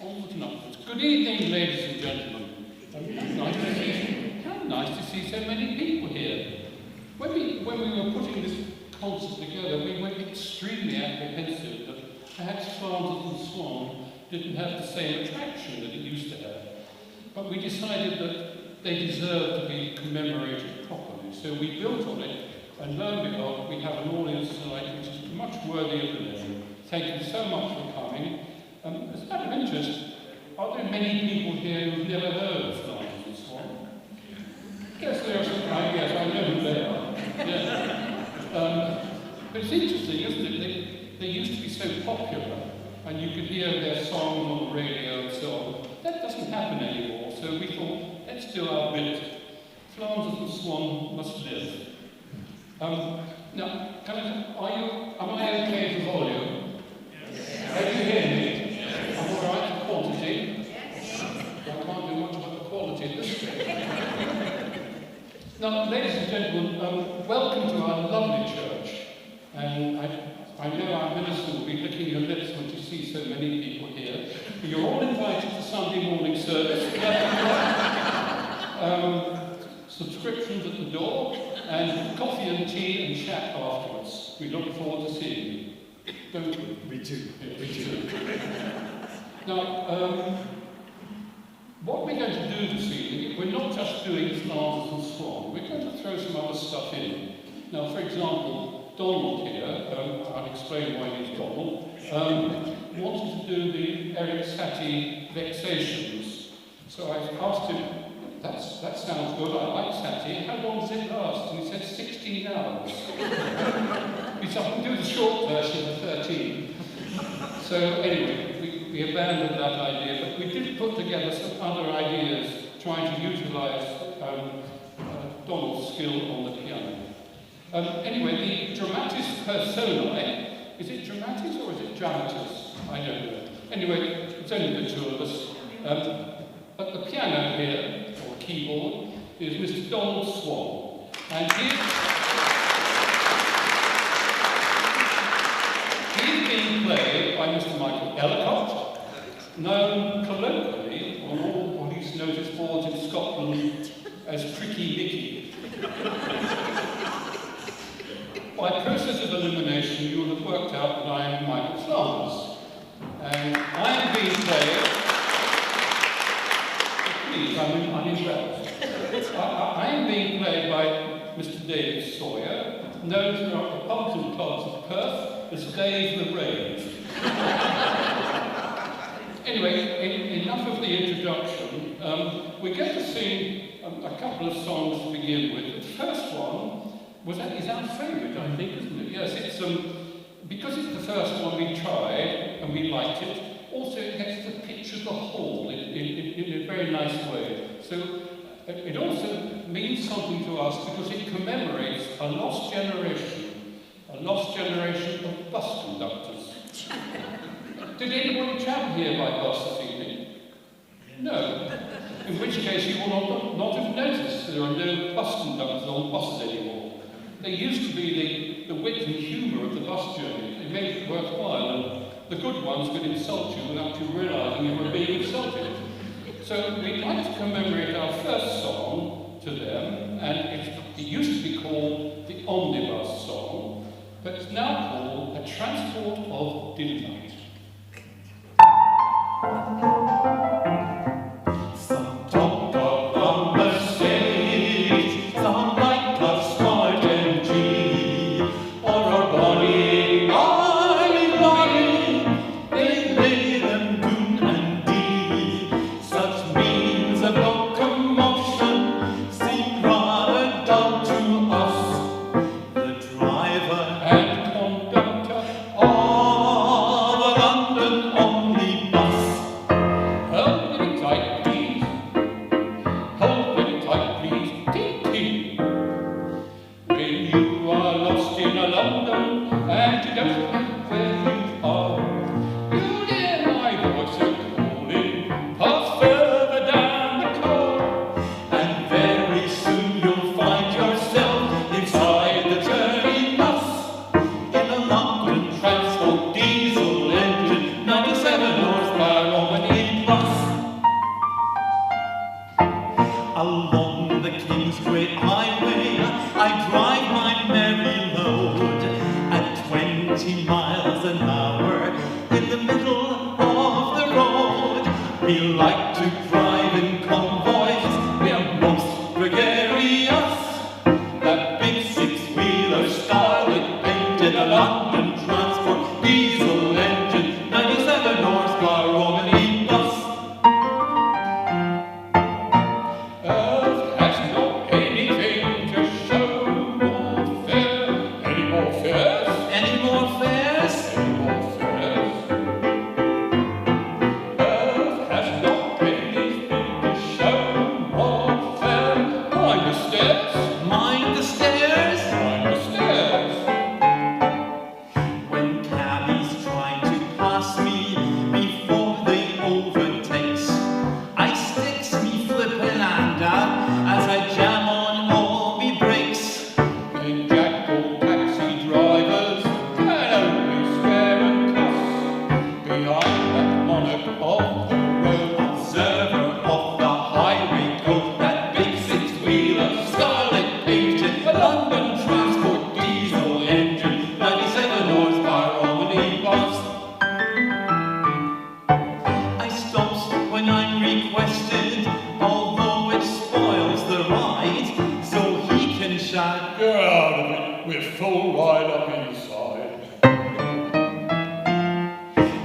Onwards and upwards. Good evening, ladies and gentlemen. How nice to see so many people here. When we were putting this concert together, we were extremely apprehensive that perhaps Flanders and Swan didn't have the same attraction that it used to have. But we decided that they deserved to be commemorated properly. So we built on it, and lo and behold, we have an audience tonight which is much worthy of the name. Thank you so much for coming. As a matter of interest, are there many people here who've never heard of Flanders and Swan? Yes, there are some. Yes, I know who they are. Yeah. But it's interesting, isn't it? They used to be so popular, and you could hear their songs on the radio and so on. That doesn't happen anymore, so we thought, let's do our bit. Flanders and Swan must live. Now, am I okay with volume? Yes. Can you hear me? Yes. I'm all right with quantity? Yes. I can't do much about the quality at this stage. Now, ladies and gentlemen, welcome to our lovely church. And I know our minister will be licking your lips when you see so many people here. You're all invited to Sunday morning service. Subscriptions at the door, and coffee and tea and chat afterwards. We look forward to seeing you. Don't we? We do. Yeah, we do. Now, what we're going to do this evening, we're not just doing Flanders and Swan, we're going to throw some other stuff in. Now, for example, Donald here, I'll explain why he's Donald, wanted to do the Eric Satie Vexations. So I asked him, that sounds good, I like Satie, how long does it last? And he said 16 hours. He said, I can do the short version of 13. So anyway, we abandoned that idea, but we did put together some other ideas trying to utilise Donald's skill on the piano. Anyway, the dramatis personae, is it dramatis or is it dramatis? I don't know. Anyway, it's only the two of us. At the piano here, or keyboard, is Mr. Donald Swan. And he's being played by Mr. Michael Ellicott, known colloquially on all police notice boards in Scotland as Tricky Mickey. By process of elimination, you will have worked out that I am Michael Flanders. And I am being played... Please, I'm impressed. I am being played by Mr. David Sawyer, known throughout the pubs and clubs of Perth as Dave the Rave. Anyway, enough of the introduction. We're going to sing a couple of songs to begin with. The first one is our favourite, I think, isn't it? Yes, it's because it's the first one we tried and we liked it. Also, it gets to picture the hall in a very nice way. So it also means something to us because it commemorates a lost generation of bus conductors. Did anybody travel here by bus this evening? No. In which case you will not have noticed there are no bus conductors on buses anymore. They used to be the wit and humour of the bus journey. It made it worthwhile, and the good ones could insult you without you realising you were being insulted. So we'd like to commemorate our first song to them, and it used to be called the Omnibus Song, but it's now called A Transport of Delight. Some talk on the stage, some like us smart and cheap, or our body lying, they lay them doon and deep. Such mean Along the King's Great Highway, I drive my merry load at 20 miles an hour in the middle of the road. We like to drive in convoys, we are most gregarious. That big six-wheeler Scarlet painted a London Transport diesel engine, 97 horsepower Romany bus. Earth has not anything to show more fair. Any more fairs? Any more fares? Any more fairs? Earth has not anything to show more fair. Mind the stairs? Mind the stairs? Mind the stairs? When cabbies try to pass me before they overtakes, I sticks me flippin' hand out as I jam on all me brakes. Then jackal taxi drivers can only swear and cuss behind that monarch of the road. Observer of the highway code, that big six-wheeler Scarlet painted a London Transport diesel engine, 97 horsepower Romany bus. I stops when I'm requested, although it spoils the ride, so he can shout, Get out of it, we're full right up inside.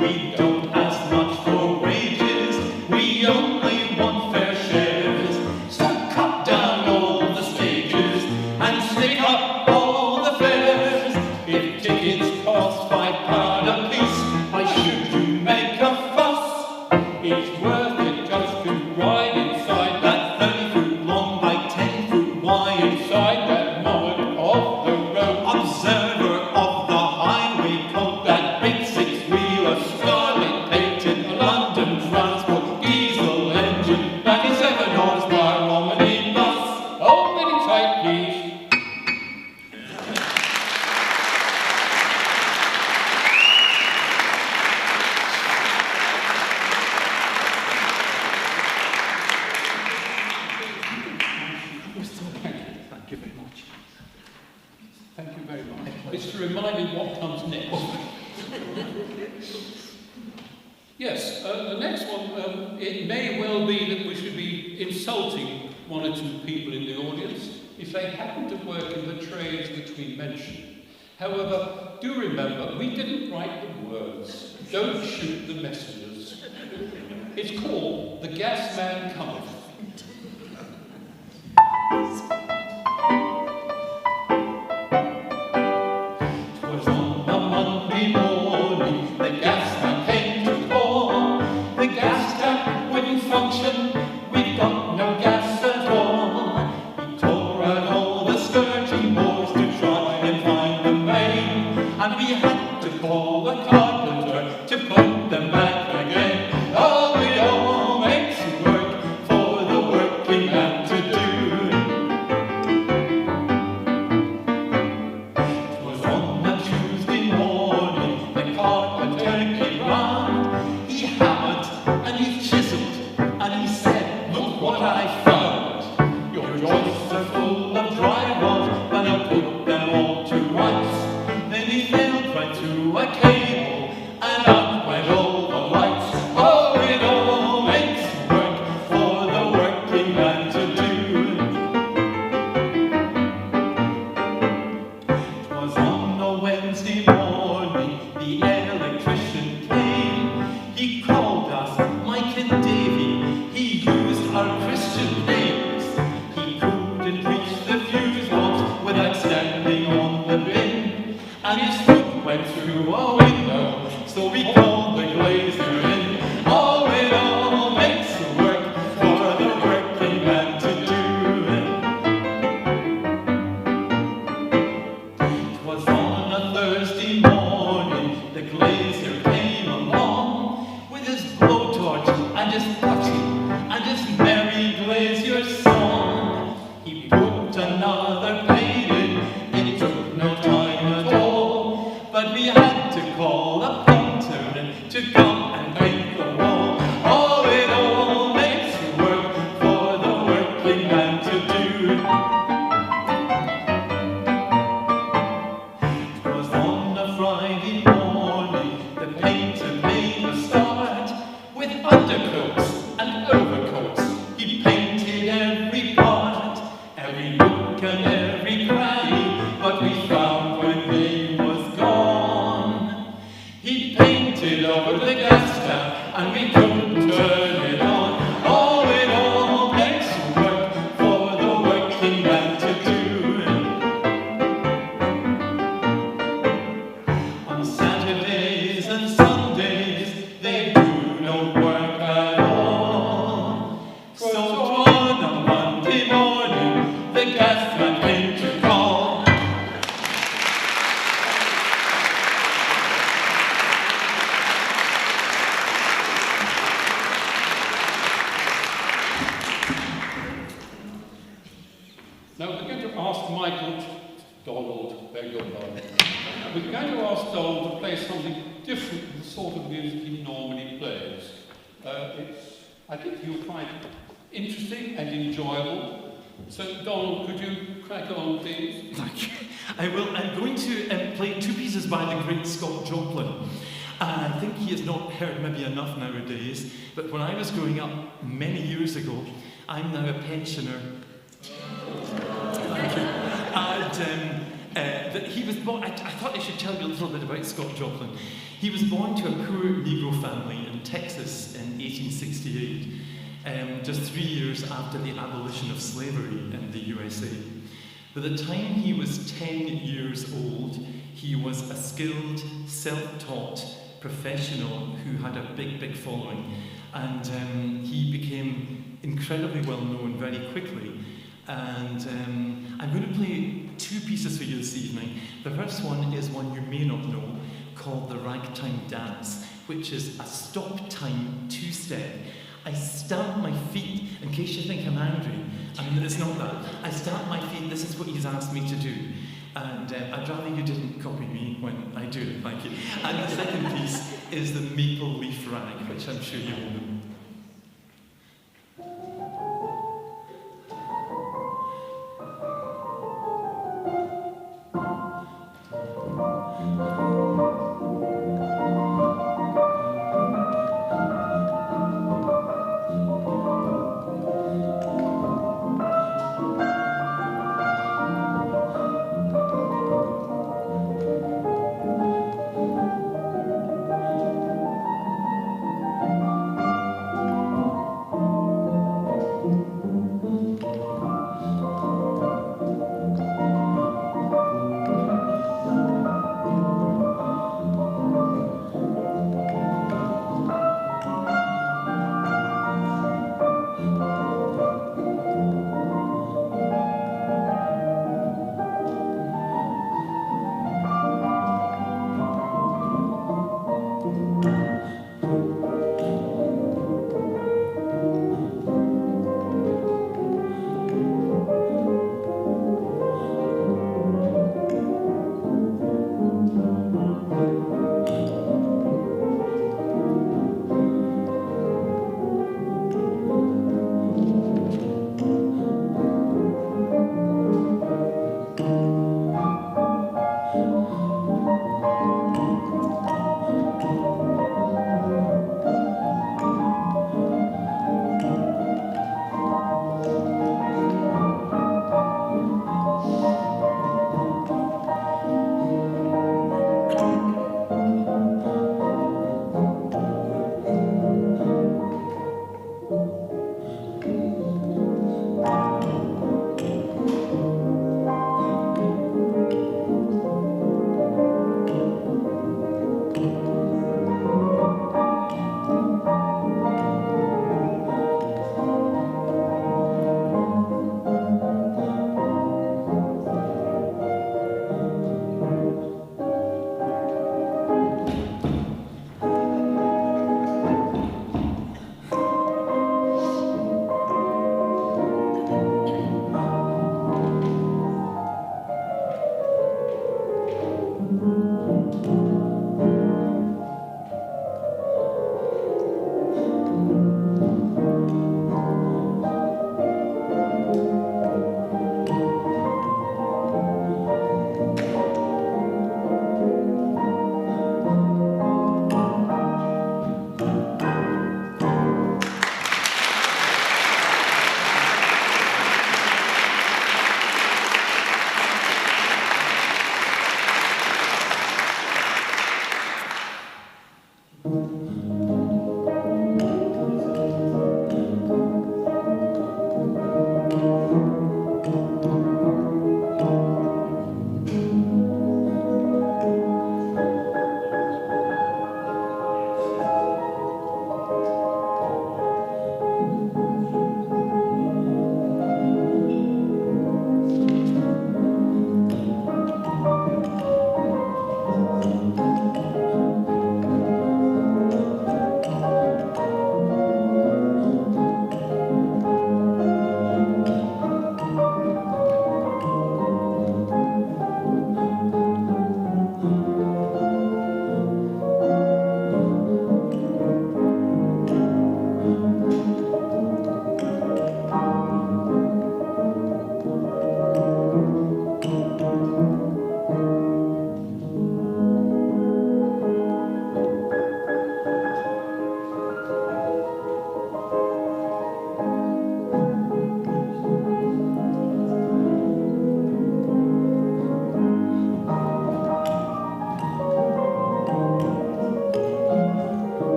we don't ask much for wages, we only want fair shares. So cut down all the stages and stick up all the fares. If tickets cost £5 a piece, why should you make a fuss? It's worth it just to ride inside that That 30-foot long by 10-foot wide inside that monarch of the road. observer of the highway code, that big six-wheeler Scarlet painted a London Transport diesel engine, 97 horsepower Romany bus. Hold it tight, please. Thank you very much. Thank you very much. It's to remind me what comes next. Yes, the next one, it may well be that we should be insulting one or two people in the audience if they happen to work in the trades which we mentioned. However, do remember, we didn't write the words. Don't shoot the messengers. It's called The Gas Man Cometh. Was on a Monday morning, the gas man came to call. The gas tap wouldn't function, we got no gas at all. He tore out all the skirting boards to try and find the main, and we had to call the carpenter to put them back again. Oh, it all makes work for the working man to do. Was on a Tuesday morning, the carpenter came round. He hammered and he chiseled and he said, look what I found. Donald, beg your pardon. We're going to ask Donald to play something different from the sort of music he normally plays. I think you'll find it interesting and enjoyable. So, Donald, could you crack on, please? Thank you. I will. I'm going to play two pieces by the great Scott Joplin. I think he is not heard maybe enough nowadays, but when I was growing up many years ago, I'm now a pensioner. Thank you. And that he was born, I thought I should tell you a little bit about Scott Joplin. He was born to a poor Negro family in Texas in 1868, just 3 years after the abolition of slavery in the USA. By the time he was 10 years old, he was a skilled, self-taught professional who had a big, big following. And he became incredibly well known very quickly. And I'm going to play two pieces for you this evening. The first one is one you may not know, called the Ragtime Dance, which is a stop-time two-step. I stamp my feet, in case you think I'm angry. I mean, it's not that. I stamp my feet, this is what he's asked me to do. And I'd rather you didn't copy me when I do it, thank you. And the second piece is the Maple Leaf Rag, which I'm sure you all know.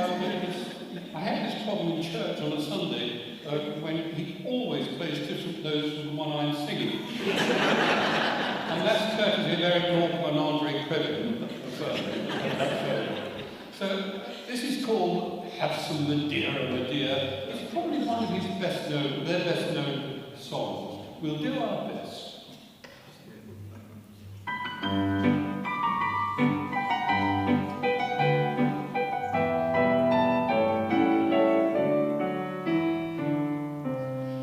I had this problem in church on a Sunday when he always plays different notes from the one I'm singing. And that's courtesy of Eric North and Andre Crediton. So this is called Have Some Madeira, Madeira. It's probably one of his their best known songs. We'll do our best.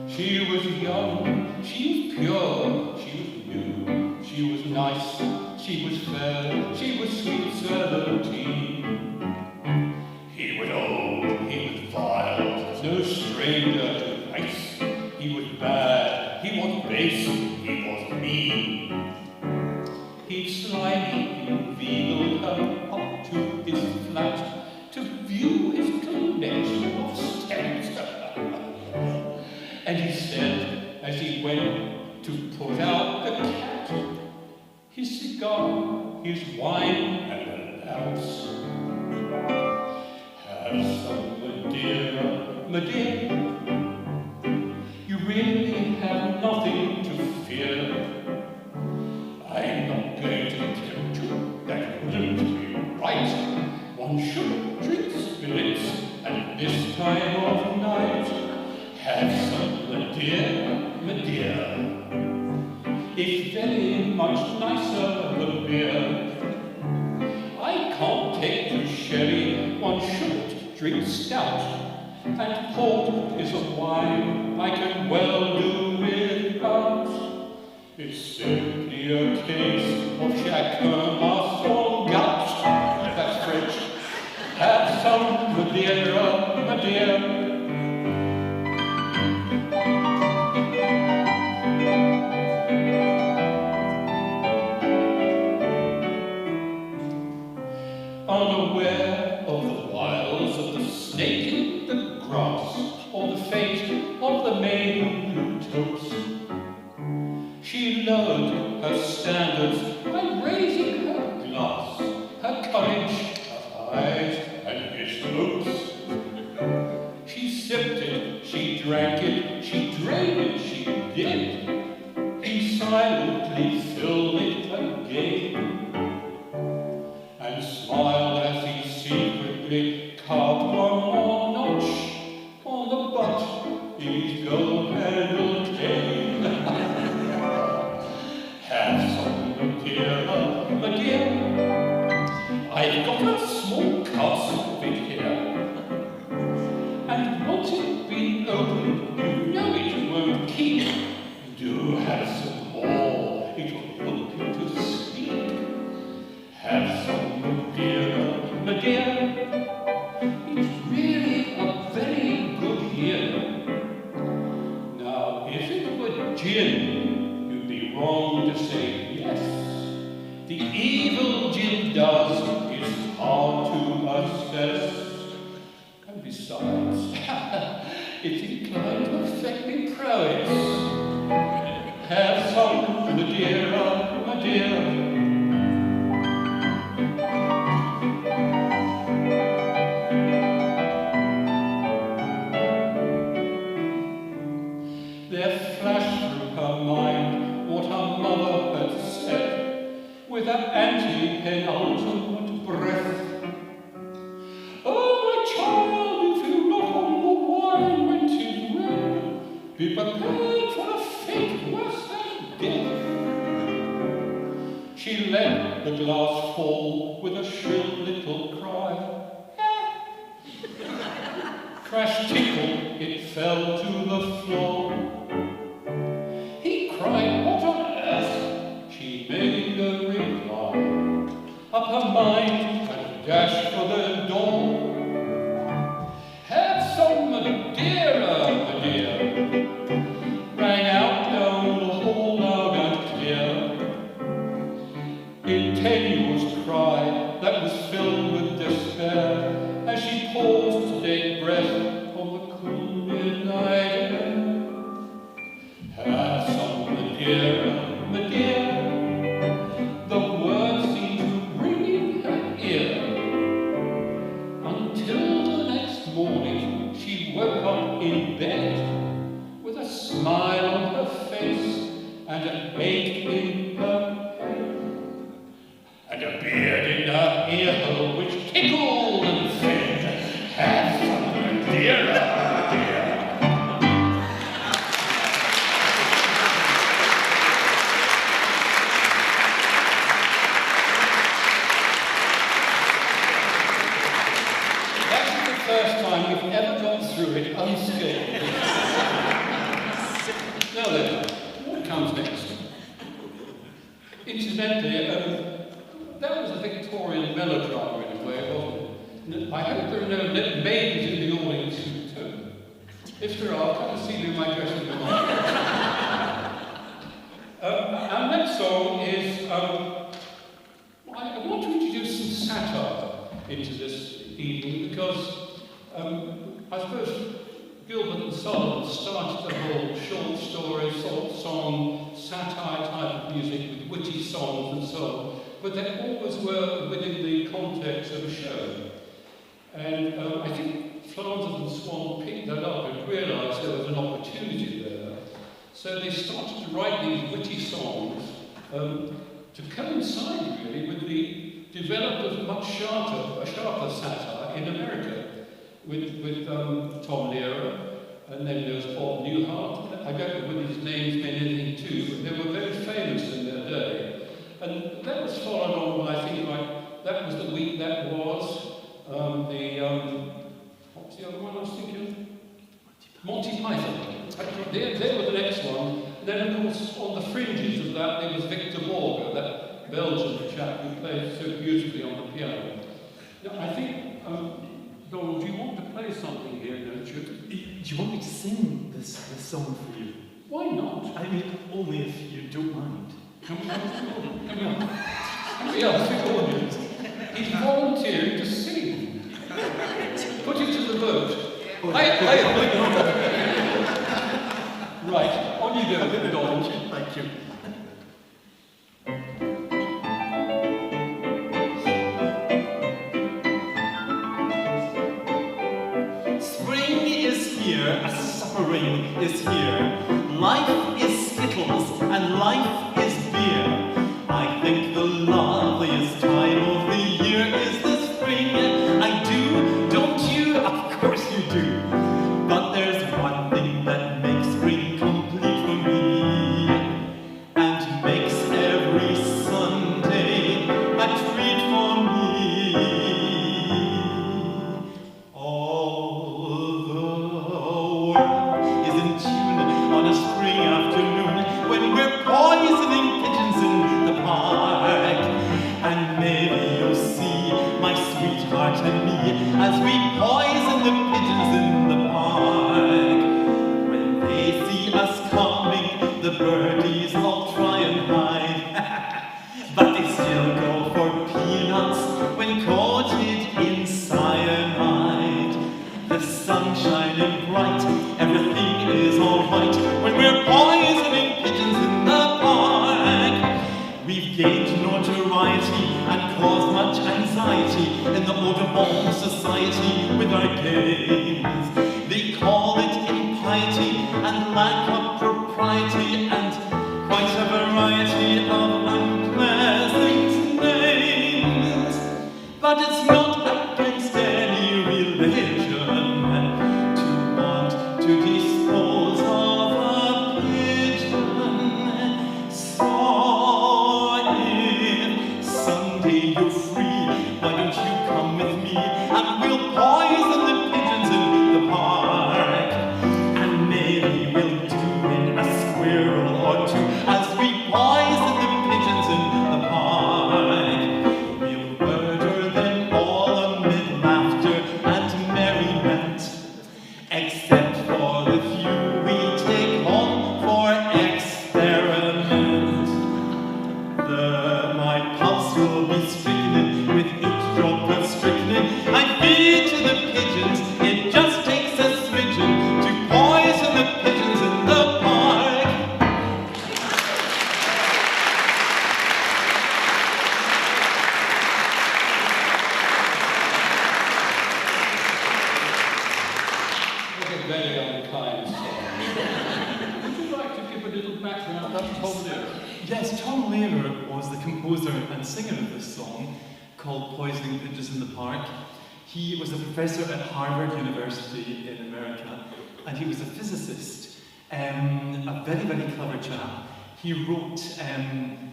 She was young, she was pure, she was new, she was nice, she was fair, she was sweet 17. He was old, he was vile, no stranger to vice. He was bad, he was base, he was mean. He slyly inveigled her up to his flat to view his collection of stamps. And he said, as he went to put out the cat, his cigar, his wine, and a lamps. Have some Madeira, Madeira. You really have nothing to fear. I'm not going to tempt you, that wouldn't be right. One should drink spirits at this time of night. Have some Madeira, Madeira. It's very much nicer than beer. I can't take to sherry, one shouldn't drink stout. And port is a wine I can well do without. It's simply a case of chacun a son gout. That's French. Have some Madeira, Madeira. Unaware of the wiles of the snake in the grass, or the fate of the maiden who topes, she lowered her standards by raising her glass, her courage, her eyes, and his hopes. She sipped it, she drank it, she drained it, she did. He silently filled it again. And smiled as he secretly carved one more notch on the butt in his gold-handled cane. Have some Madeira, Madeira. I've got a small cask of it here, and once it's been opened, you know it won't keep. Do have some more, it will put you to sleep. Have some Madeira, Madeira. It's really a very good year. Now, if it were gin, you'd be wrong to say yes. The evil gin does is hard to assess. And besides, it's inclined to affect me prowess. Have some Madeira, Madeira. There flashed through her mind what her mother had said, with an anti-penultimate breath. Oh, my child, if you look on the wine when 'tis red, be prepared for a fate worse than death. She let the glass fall with a shrill little cry. Crash tinkle, it fell to the floor. He cried, what on earth? She made no reply. Up her mind and dashed for the door. Have some Madeira, Madeira. Rang out down the hall loud and clear. In tenuous cry that was filled with despair, as she paused to take breath on the cool midnight air. in bed, with a smile on her face and an ache in her head, and a beard in her ear hole which tickled and said, "Have some, dearer, dear." First time we've ever got through it unscathed. Now then, what comes next? Incidentally, that was a Victorian melodrama in a way, wasn't it? I hope there are no maidens in the audience who too. If there are, come and see me in my dressing room. Our next song is, I want to introduce some satire into this evening because I suppose Gilbert and Sullivan started the whole short story, song, satire type of music with witty songs and so on, but they always were within the context of a show. And I think Flanders and Swan picked that up and realised there was an opportunity there. So they started to write these witty songs to coincide really with the development of much sharper satire in America. With Tom Lehrer, and then there was Bob Newhart. I don't know whether his names meant anything too, but they were very famous in their day. And that was followed on by, I think, like, that was the week that was, what was the other one I was thinking of? Monty Python. They were the next one. And then, of course, on the fringes of that, there was Victor Borger, that Belgian chap who played so beautifully on the piano. Now, I think, Donald, do you want to play something here, don't you? Do you want me to sing this song for you? Why not? I mean, only if you don't mind. Come on. We ask the audience. He's volunteering to sing. Put it to the vote. Right, on you go, Donald. Thank you. A suffering is here. Life is skittles and life is beer. I think the loveliest time of the year is the spring. I do, don't you? Of course you do. But there's one thing that makes spring complete for me, and makes every Sunday a treat for me. As we poison the pigeons in the park, when they see us coming, the birdies all try and hide, but they still go for peanuts when coated in cyanide. The sun shining bright, everything is all right when we're poisoning pigeons in the park. We've gained notoriety and caused much anxiety in the Audubon Society with our games. They call it impiety and lack of propriety and quite a variety of unpleasant names. But it's not against any religion to want to dispose of a pigeon. So if someday you're free, why don't you come with me and we'll poison the pigeons in the park, and maybe we'll do in a squirrel or two as we poison the pigeons in the park. We'll murder them all amid laughter and merriment, except for the few we take home for experiment. My pulse will be stricken with each drop of strychnine I feed to the pigeons background about Tom Lehrer? Yes, Tom Lehrer was the composer and singer of this song, called Poisoning Pictures in the Park. He was a professor at Harvard University in America, and he was a physicist, a very, very clever chap. He wrote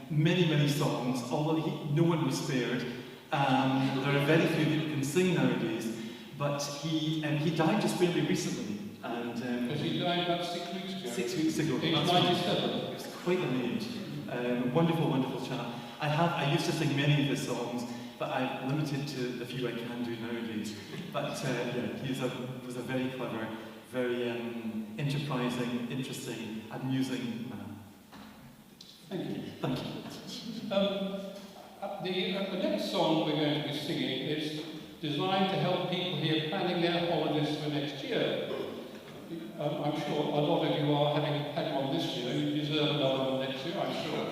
many, many songs, although no one was spared. There are very few that can sing nowadays, but he died just fairly recently. And Because he died about 6 weeks ago. 6 weeks ago. Age That's 97. It was quite an age. Wonderful, wonderful chap. I used to sing many of his songs, but I'm limited to the few I can do nowadays. But yeah, he was a very clever, very enterprising, interesting, amusing man. Thank you. Thank you. The next song we're going to be singing is designed to help people here planning their holidays for next year. I'm sure a lot of you are having had one this year. You deserve another one next year, I'm sure.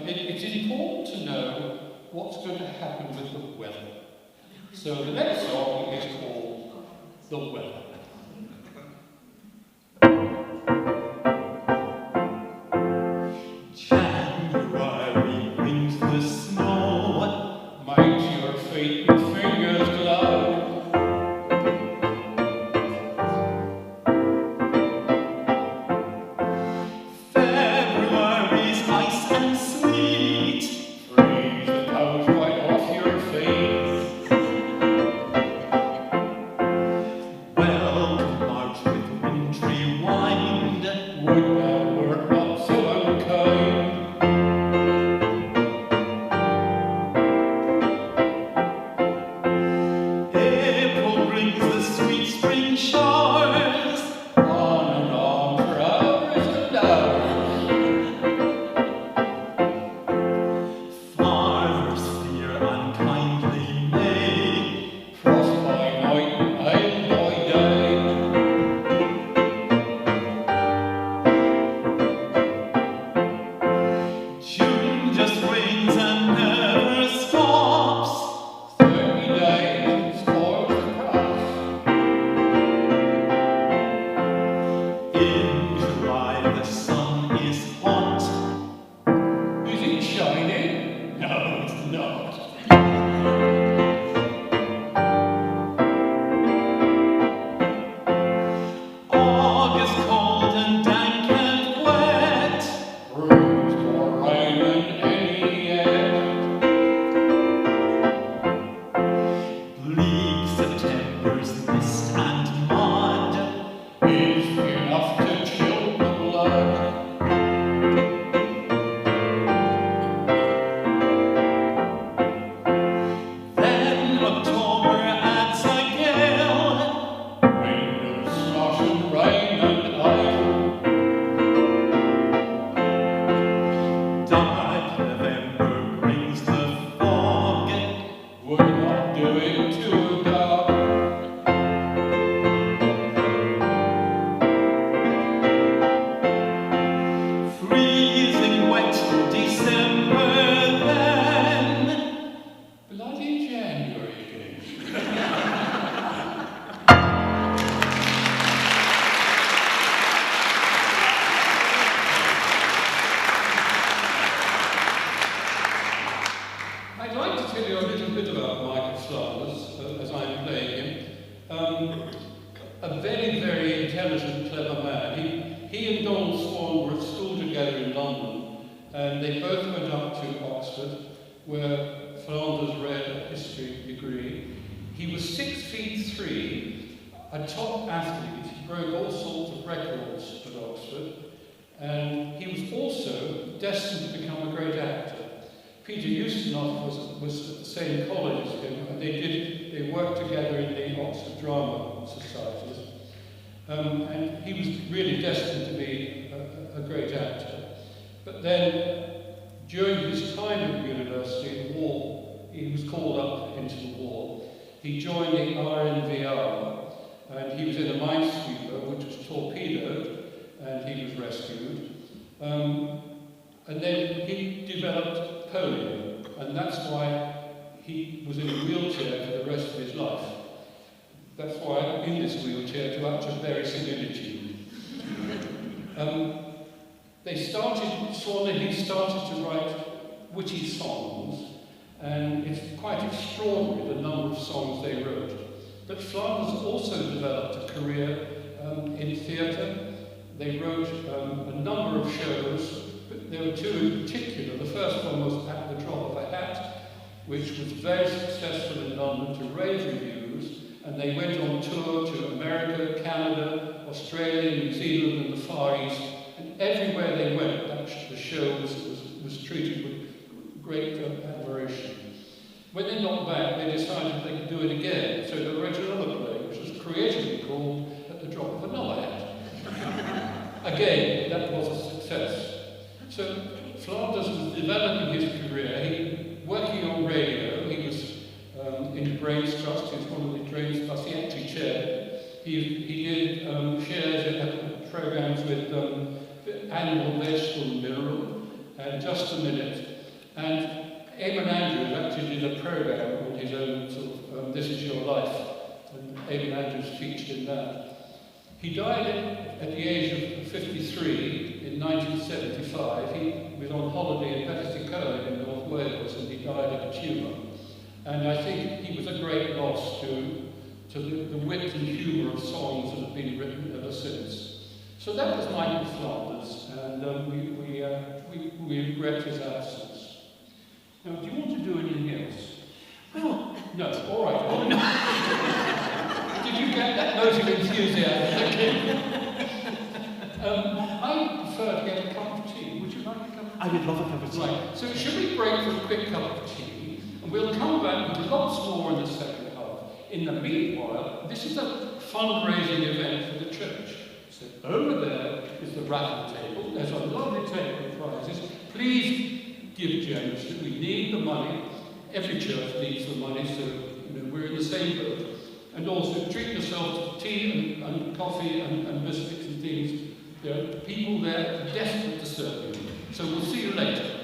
It's important to know what's going to happen with the weather. So the next song is called The Weather. January brings the snow, Makes your feet and fingers glow. February's ice and sleet, Freeze the toes right off your feet. welcome March with wintry wind, Would thou wert not so unkind. April brings the sweet spring showers, On for hours and hours. farmers fear unkindly May, Frost by night and hail by day. June just rains and never stops, 30 days spoils the crops. in July the sun is hot, Is it shining? No, it's not. August cold and dank and wet, Brings more rain than any yet. bleak September's mist and mud, Is enough to chill the blood. then October adds a gale, Wind and slush and rain and hail. dark November brings the fog, Would not do it too dark. freezing wet December then, Bloody January again. I'd like to tell you a little bit about Michael Flanders as I'm playing him. A very, very intelligent, clever man. He and Donald Swan were at school together in London, and they both went up to Oxford, where Flanders read a history degree. He was 6'3", a top athlete. He broke all sorts of records at Oxford, and he was also destined to become a great actor. Peter Ustinov was at the same college as him, and they worked together in the Oxford Drama Societies. And he was really destined to be a great actor. But then, during his time at university, the war, he was called up into the war. He joined the RNVR, and he was in a minesweeper which was torpedoed, and he was rescued. And then he developed polio, and that's why he was in a wheelchair for the rest of his life. That's why I'm in this wheelchair, to utter very senilitude. Swan and he started to write witty songs, and it's quite extraordinary the number of songs they wrote. But Flanders also developed a career in theatre. They wrote a number of shows, but there were two in particular. The first one was At the Drop of a Hat, which was very successful in London to rave reviews, and they went on tour to America, Canada, Australia, New Zealand and the Far East, and everywhere they went, the show was treated with great admiration. When they got back, they decided they could do it again, so they wrote another play, which was creatively called At the Drop of Another Hat. Again, that was a success. So Flanders was developing his career, working on radio. He was in Brains Trust, he was one of the Brains Trust, he actually chaired. He did shares in programs with Animal, Vegetable and Mineral, and Just a Minute. And Eamon Andrews actually did a program on his own sort of This Is Your Life, and Eamon Andrews featured in that. He died at the age of 53 in 1975. He was on holiday in Petticoat in North Wales, and he died of a tumour. And I think he was a great loss to the wit and humour of songs that have been written ever since. So that was Michael Flanders, and we regret his absence. Now, do you want to do anything else? Well, no, all right. Oh, no. Did you get that note of enthusiasm? I prefer to get a cup of tea. Would you like a cup of tea? I would love a cup of tea. Right, so should we break for a quick cup of tea? And we'll come back with lots more in the second half. In the meanwhile, this is a fundraising event for the church. So over there is the raffle table. There's a lovely table of prizes. Please give generously. We need the money. Every church needs the money, so we're in the same boat. And also treat yourself to tea and coffee and biscuits and things. There are people there desperate to serve you. So we'll see you later.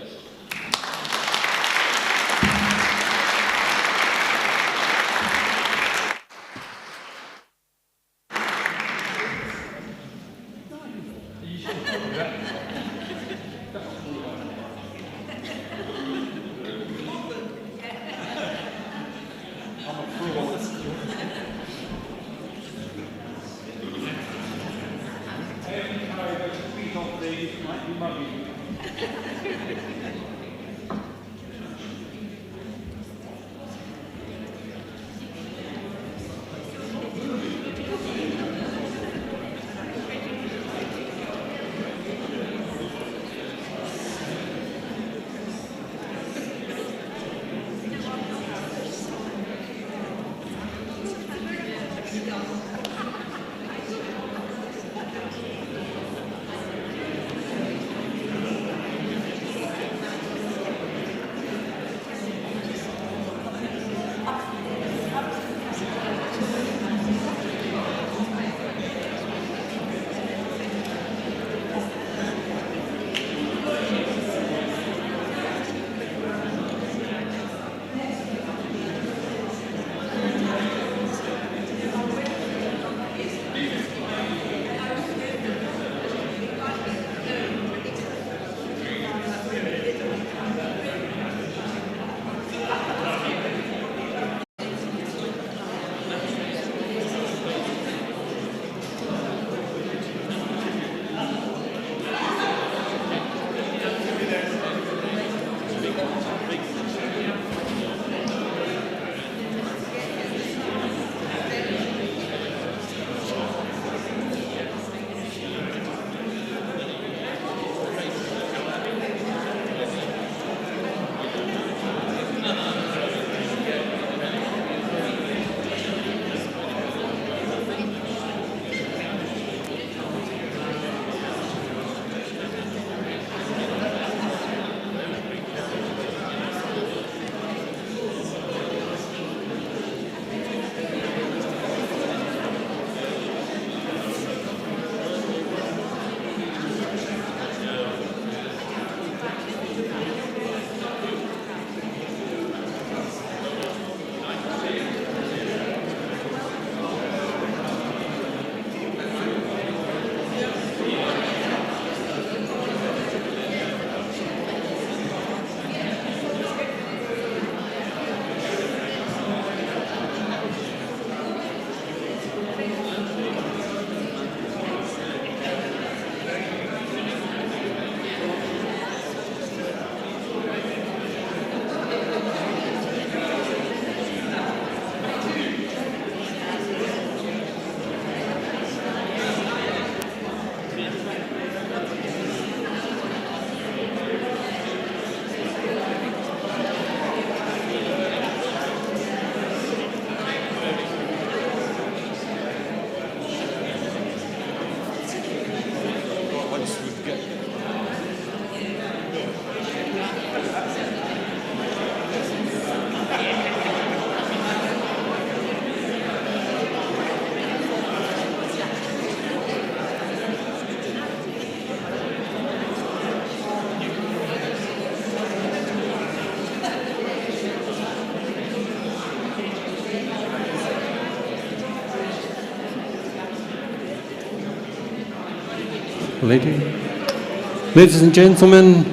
Ladies and gentlemen,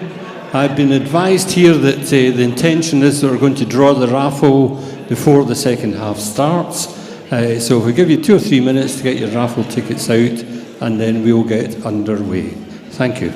I've been advised here that the intention is that we're going to draw the raffle before the second half starts. So if we give you 2 or 3 minutes to get your raffle tickets out, and then we'll get underway. Thank you.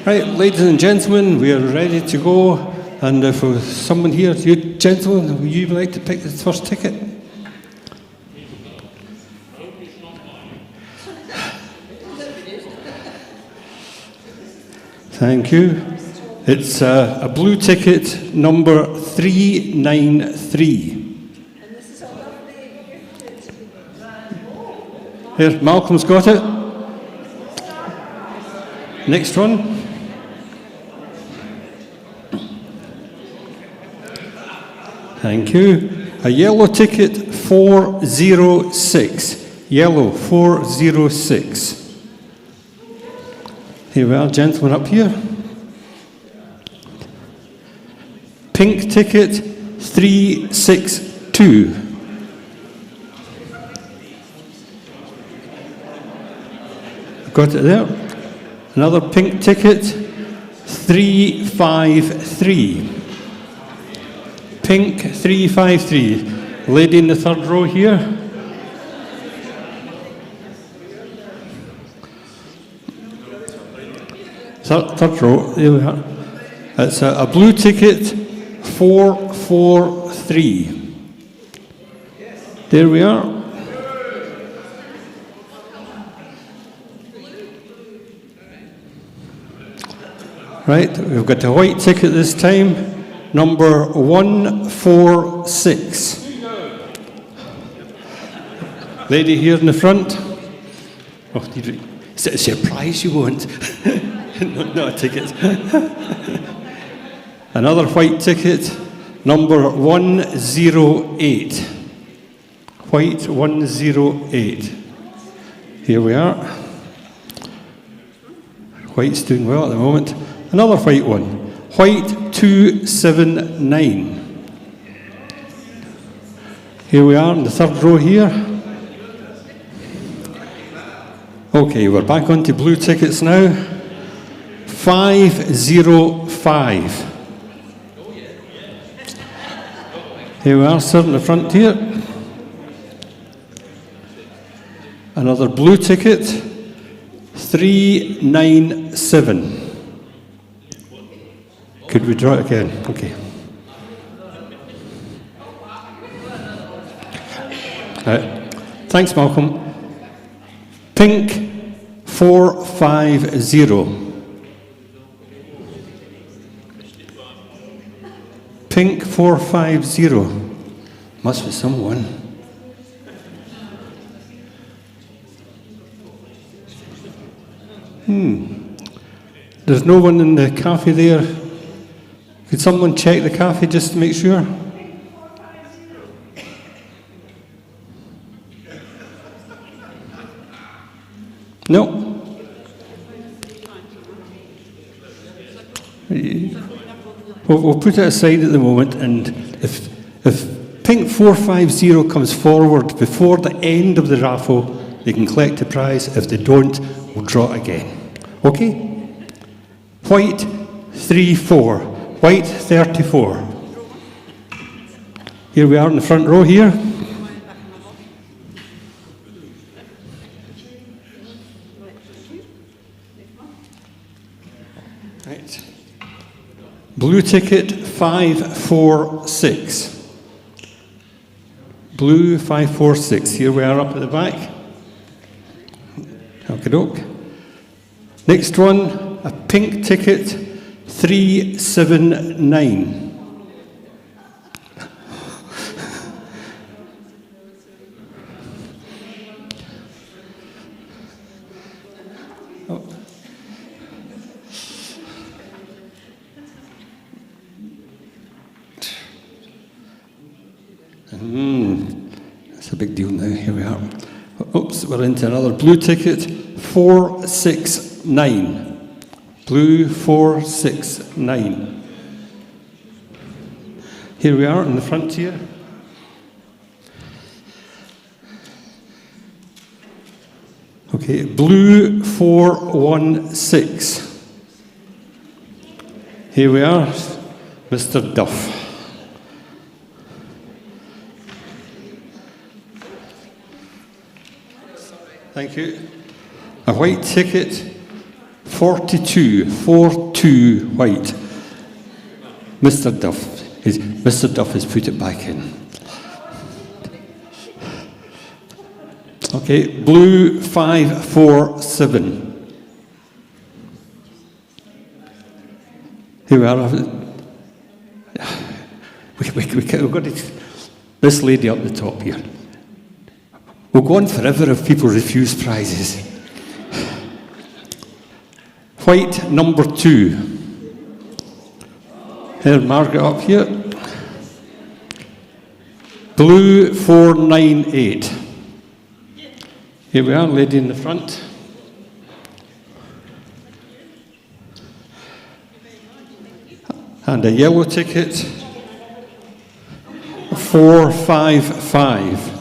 Right, ladies and gentlemen, we are ready to go. And if there's someone here, you gentlemen, would you like to pick the first ticket? Thank you. It's a blue ticket, number 393. Here, Malcolm's got it. Next one. Thank you. A yellow ticket, 406. Yellow, 406. Here we are, gentleman up here. Pink ticket, 362. Got it there. Another pink ticket, 353. Pink 353. Lady in the third row here. Third row, there we are. It's a blue ticket, 443. There we are. Right, we've got a white ticket this time. Number 146. Lady here in the front. Oh, is it a surprise you want? Not a ticket. Another white ticket, number 108. White 108. Here we are. White's doing well at the moment. Another white one. White 279. Here we are in the third row here. Okay, we're back onto blue tickets now. 505. Here we are, sir, in the front here. Another blue ticket. 397. Could we draw it again? Okay. Thanks, Malcolm. Pink 450. Pink 450. Must be someone. There's no one in the cafe there. Could someone check the cafe just to make sure? No. We'll put it aside at the moment, and if Pink 450 comes forward before the end of the raffle, they can collect the prize. If they don't, we'll draw it again. Okay? White 34. White 34. Here we are in the front row here. Right. Blue ticket 546. Blue 546. Here we are up at the back. Okie-doke. Next one, a pink ticket 379. That's a big deal now. Here we are. Oops, we're into another blue ticket. 469. Blue 469. Here we are in the front here. Okay, blue 416. Here we are, Mr. Duff. Thank you. A white ticket, 42, 42 white. Mr. Duff. Mr. Duff has put it back in. Okay, blue 547. Here we are. We've got this lady up the top here. We'll go on forever if people refuse prizes. White number 2. There's Margaret up here. Blue 498. Here we are, lady in the front. And a yellow ticket, 455.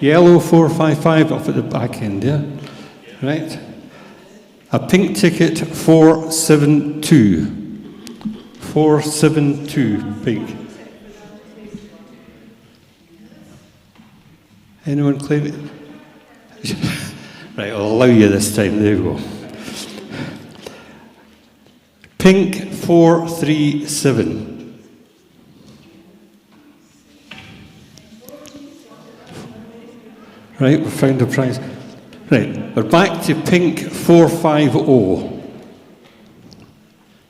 Yellow 455 up at the back end, yeah? Right. A pink ticket 472. 472 pink. Anyone claim it? Right, I'll allow you this time. There you go. Pink 437. Right, we found a prize. Right, we're back to pink 450.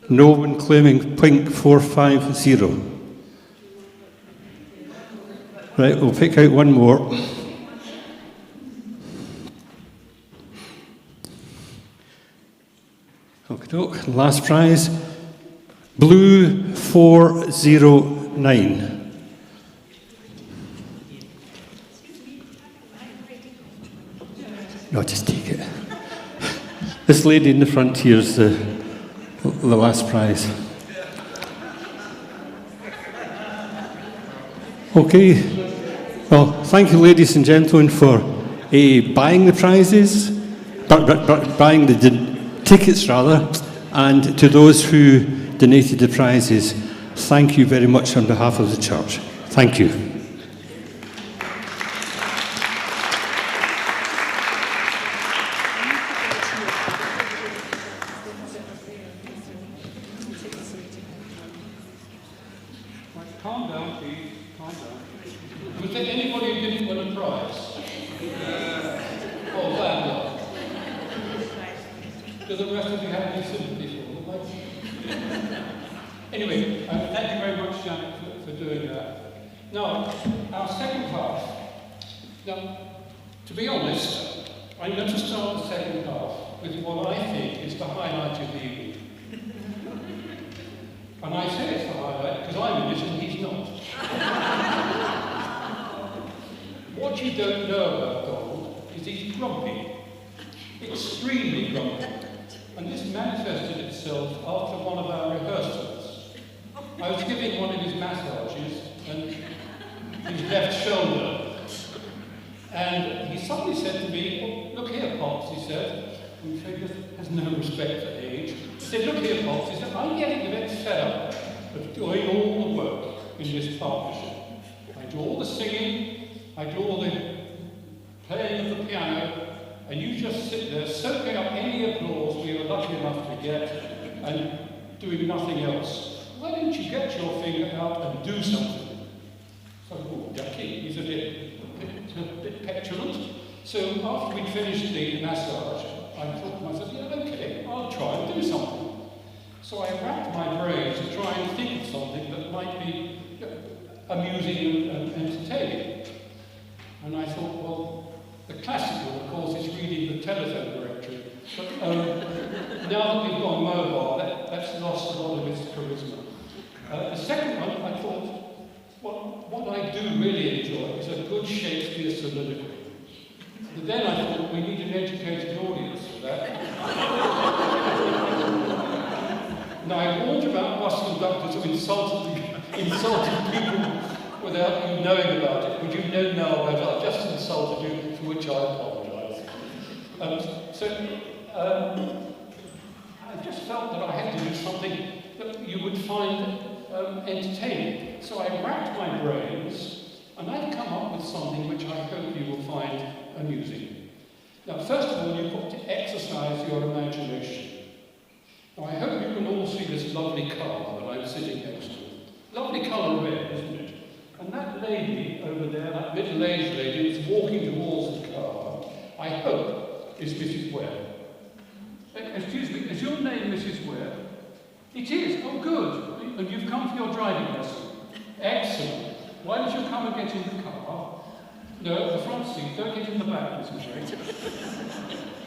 No one claiming pink 450. Right, we'll pick out one more. Okay, last prize. Blue 409. No, just take it. This lady in the front here is the last prize. Okay. Well, thank you, ladies and gentlemen, for buying the prizes, buying the tickets, rather, and to those who donated the prizes. Thank you very much on behalf of the church. Thank you. Calm down, please. Calm down. Was there anybody who didn't win a prize? Oh, that lot. Do the rest of you have any sympathy for them? Anyway, thank you very much, Janet, for doing that. Now, our second half. Now, to be honest, I'm going to start the second half with what I think is the highlight of the evening. And I say it's the highlight because I'm in it and he's not. What you don't know about Donald is he's grumpy. Extremely grumpy. And this manifested itself after one of our rehearsals. I was giving one of his massages and his left shoulder. And he suddenly said to me, oh, look here, Pops, he said. And he has no respect for age. He said, look here, Pops, he said, I'm getting a bit fed up of doing all the work in this partnership. I do all the singing, I do all the playing of the piano, and you just sit there soaking up any applause we were lucky enough to get and doing nothing else. Why don't you get your finger out and do something? So, oh, Jackie, he's a bit petulant. So after we'd finished the massage, I thought to myself, yeah, okay, I'll try and do something. So I racked my brain to try and think of something that might be amusing and entertaining. And I thought, well, the classical, of course, is reading the telephone directory. But now that we've gone mobile, that's lost a lot of its charisma. The second one, I thought, what I do really enjoy is a good Shakespeare soliloquy. But then I thought we need an educated audience for that. Now I warned you about bus conductors who insulted people without you knowing about it. Would you know now about it? I've just insulted you, for which I apologise. I just felt that I had to do something that you would find entertaining. So I racked my brains, and I've come up with something which I hope you will find amusing. Now, first of all, you've got to exercise your imagination. Now, I hope you can all see this lovely car that I'm sitting next to. Lovely colour red, isn't it? And that lady over there, that middle-aged lady that's walking towards the car, I hope is Mrs. Webb. Excuse me, is your name Mrs. Webb? It is? Oh, good. And you've come for your driving lesson? Excellent. Why don't you come and get in the car? No, the front seat. Don't get in the back, Mrs. Webb.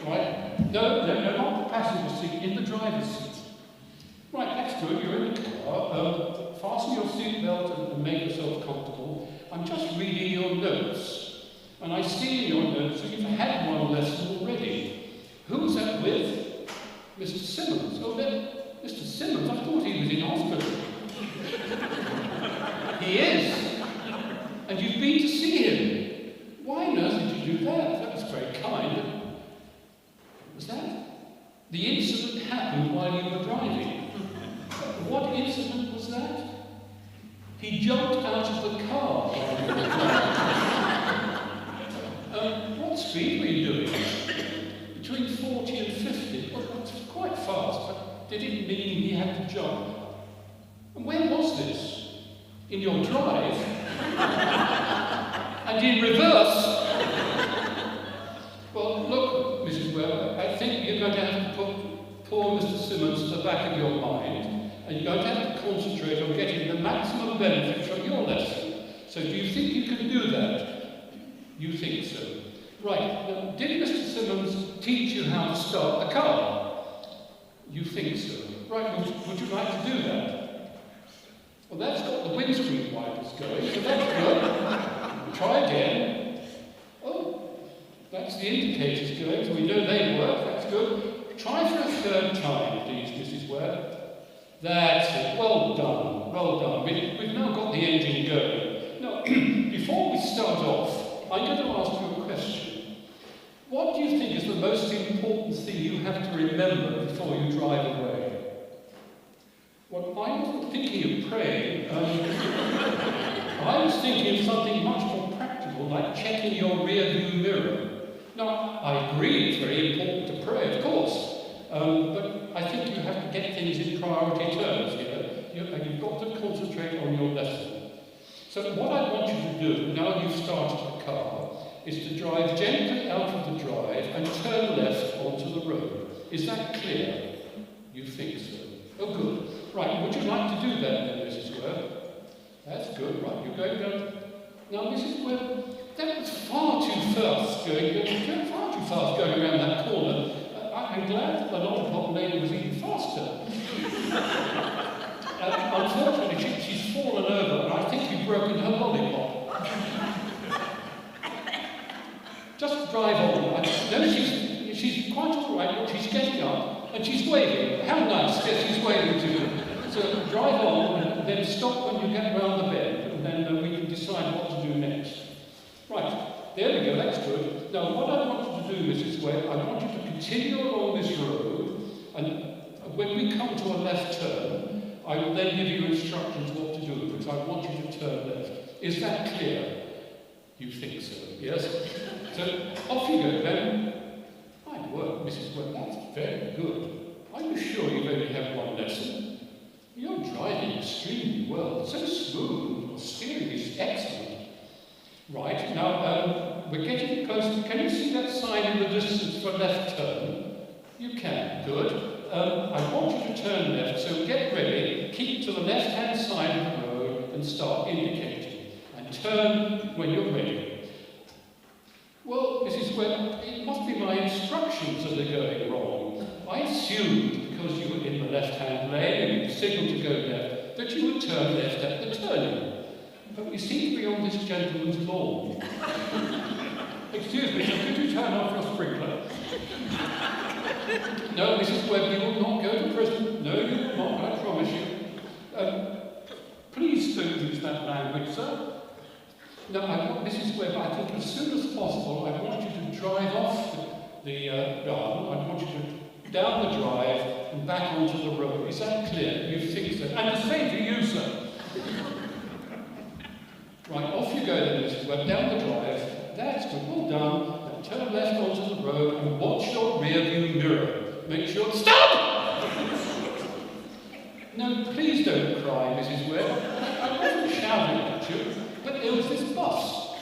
Right? No, not the passenger seat, in the driver's seat. Right, that's good. You're in the car. Fasten your seatbelt and make yourself comfortable. I'm just reading your notes. And I see in your notes that you've had one lesson already. Who's that with? Mr. Simmons. Oh, Mr. Simmons? I thought he was in hospital. He is. And you've been to see him. Why on earth did you do that? That was very kind. Was that? The incident happened while you were driving. What incident was that? He jumped out of the car while you were driving. What speed were you doing? Between 40 and 50. Well, that's quite fast, but did it mean he had to jump? And where was this? In your drive? And in reverse? Well, look, Mrs. Webb, I think you're going to have to put poor Mr. Simmons to the back of your mind, and you're going to have to concentrate on getting the maximum benefit from your lesson. So do you think you can do that? You think so. Right. Now, did Mr. Simmons teach you how to start the car? You think so. Right. Would you like to do that? Well, that's got the windscreen wipers going, so that's good. Try again. Oh, that's the indicators going, so we know they work. That's good. Try for a third time, please, Mrs. Webb. That's it. Well done. Well done. We've now got the engine going. Now, before we start off, I'm going to ask you a question. What do you think is the most important thing you have to remember before you drive away? Well, I wasn't thinking of praying. I was thinking of something much more practical, like checking your rear-view mirror. Now, I agree it's very important to pray, of course, but I think you have to get things in priority terms, you've got to concentrate on your lesson. So what I want you to do, now you've started the car, is to drive gently out of the drive and turn left onto the road. Is that clear? You think so? Oh, good. Right, would you like to do that then, Mrs. Webb? That's good, right, you're going down. Now, Mrs. Webb, that was far too fast far too fast going around that corner. I'm glad that the lollipop lady was even faster. Unfortunately, she's fallen over, and I think you've broken her lollipop. Just drive on. No, she's quite all right. Look, she's getting up, and she's waving. How nice, yes, she's waving to you. So drive on, and then stop when you get round the bend, and then we can decide what to do next. Right, there we go, that's good. Now, what I want you to do, Mrs. Webb, I want you to continue along this road, and when we come to a left turn, I will then give you instructions what to do, because I want you to turn left. Is that clear? You think so, yes? So, off you go then. My word, Mrs. Webb, that's very good. Are you sure you've only had one lesson? You're driving extremely well, so smooth. Your steering is excellent. Right, now we're getting close. Can you see that sign in the distance for left turn? You can, good. I want you to turn left, so get ready, keep to the left-hand side of the road and start indicating. And turn when you're ready. Well, Mrs. Webb, it must be my instructions that are going wrong. I assumed, because you were in the left-hand lane and you signalled to go left, that you would turn left at the turning. But we seem to be on this gentleman's lawn. Excuse me, could you turn off your sprinkler? No, Mrs. Webb, you will not go to prison. No, you will not, I promise you. Please don't use that language, sir. No, Mrs. Webb, I think as soon as possible, I want you to drive off the garden. I want you to down the drive and back onto the road. Is that clear? You think so? And the same for you, sir. Right, off you go then, Mrs. Webb, down the drive. That's good, well done. Now turn left onto the road and watch your rear view mirror. Make sure... Stop! No, please don't cry, Mrs. Webb. I wasn't shouting at you, but it was this bus.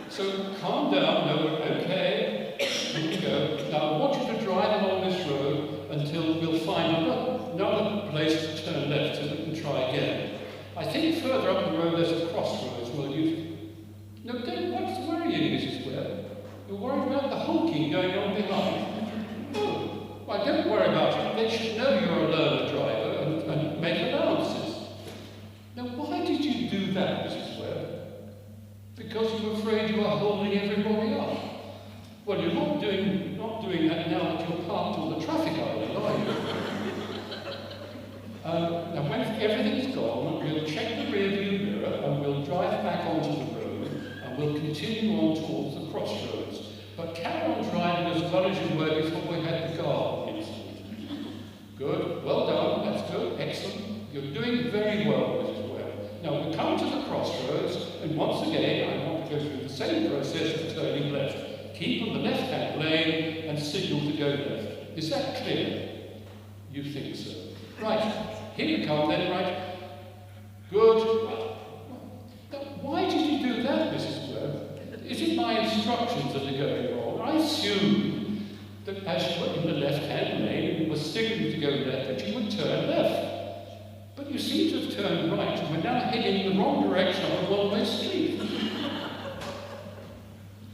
So calm down, no, okay. Here we go. Now I want you to drive along this road until we'll find another place to turn left so we can try again. I think further up the road there's a crossroads. Well, no, don't. What's worrying, Mrs. Webb? You're worried about the honking going on behind. Oh, well, don't worry about it. They should know you're a learner driver and make allowances. Now, why did you do that, Mrs. Webb? Because you were afraid you were holding everybody up. Well, you're not doing that now that you're parked on the traffic island, are you? Now, when everything's gone, we'll check the rear view mirror and we'll drive back onto the road and we'll continue on towards the crossroads. But carry on driving as well as you were before we had the garden incident. Good, well done, that's good, excellent. You're doing very well, Mrs. Webb. Now, we come to the crossroads, and once again, I want to go through the same process of turning left. Keep on the left-hand lane and signal to go left. Is that clear? You think so. Right, here we come then, right? Good. Now, why did you do that, Mrs. Webb? Is it my instructions that are going wrong? I assumed that as you were in the left-hand lane and you were signaling to go left, that you would turn left. But you seem to have turned right, and we're now heading in the wrong direction on a one-way street.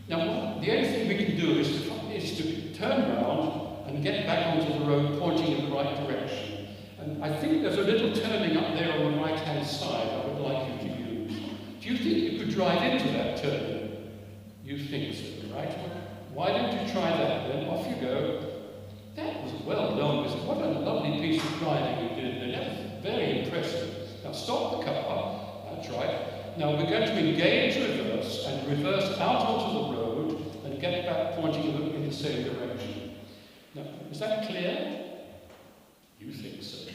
Now, the only thing we can do is to turn round and get back onto the road pointing in the right direction. And I think there's a little turning up there on the right-hand side I would like you to use. Do you think you could drive into that turning? You think so, right? Why don't you try that then? Off you go. That was well done, Mrs. What a lovely piece of driving you did there. That was very impressive. Now stop the car. That's right. Now we're going to engage reverse and reverse out onto the road and get back pointing in the same direction. Now, is that clear? You think so.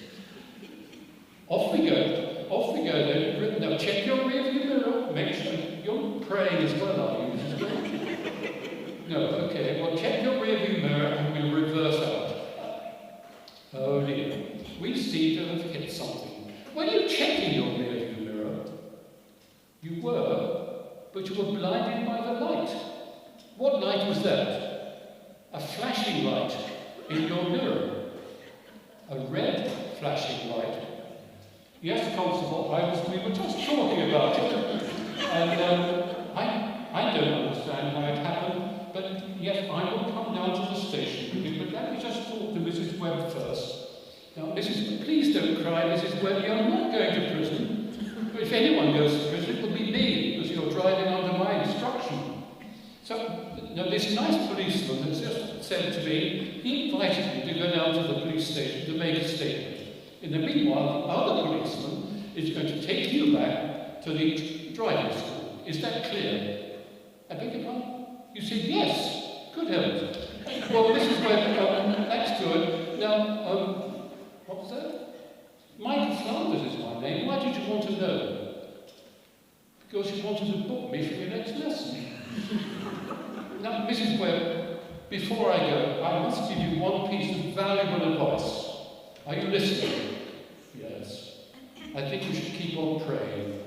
Off we go. Off we go then. Now check your rear view mirror. Make sure you're praying as well, are you? No, okay. Well, check your rear view mirror and we'll reverse out. Oh dear. We seem to have hit something. Were you checking your rear view mirror? You were, but you were blinded by the light. What light was that? A flashing light in your mirror. A red flashing light. Yes, Constable, we were just talking about it. And I don't understand how it happened, but yes, I will come down to the station with you, but let me just talk to Mrs. Webb first. Now, please don't cry, Mrs. Webb, you're not going to prison. But if anyone goes to prison, it will be me, because you're driving under my instruction. So, now this nice policeman has just said to me, he invited me to go down to the police station to make a statement. In the meanwhile, the other policeman is going to take you back to the driving school. Is that clear? I beg your pardon? You said yes. Good heavens. Well, this is where, that's good. Now, what was that? Michael Flanders is my name. Why did you want to know? Because you wanted to book me for your next lesson. Now, Mrs. Webb, before I go, I must give you one piece of valuable advice. Are you listening? Yes. I think you should keep on praying.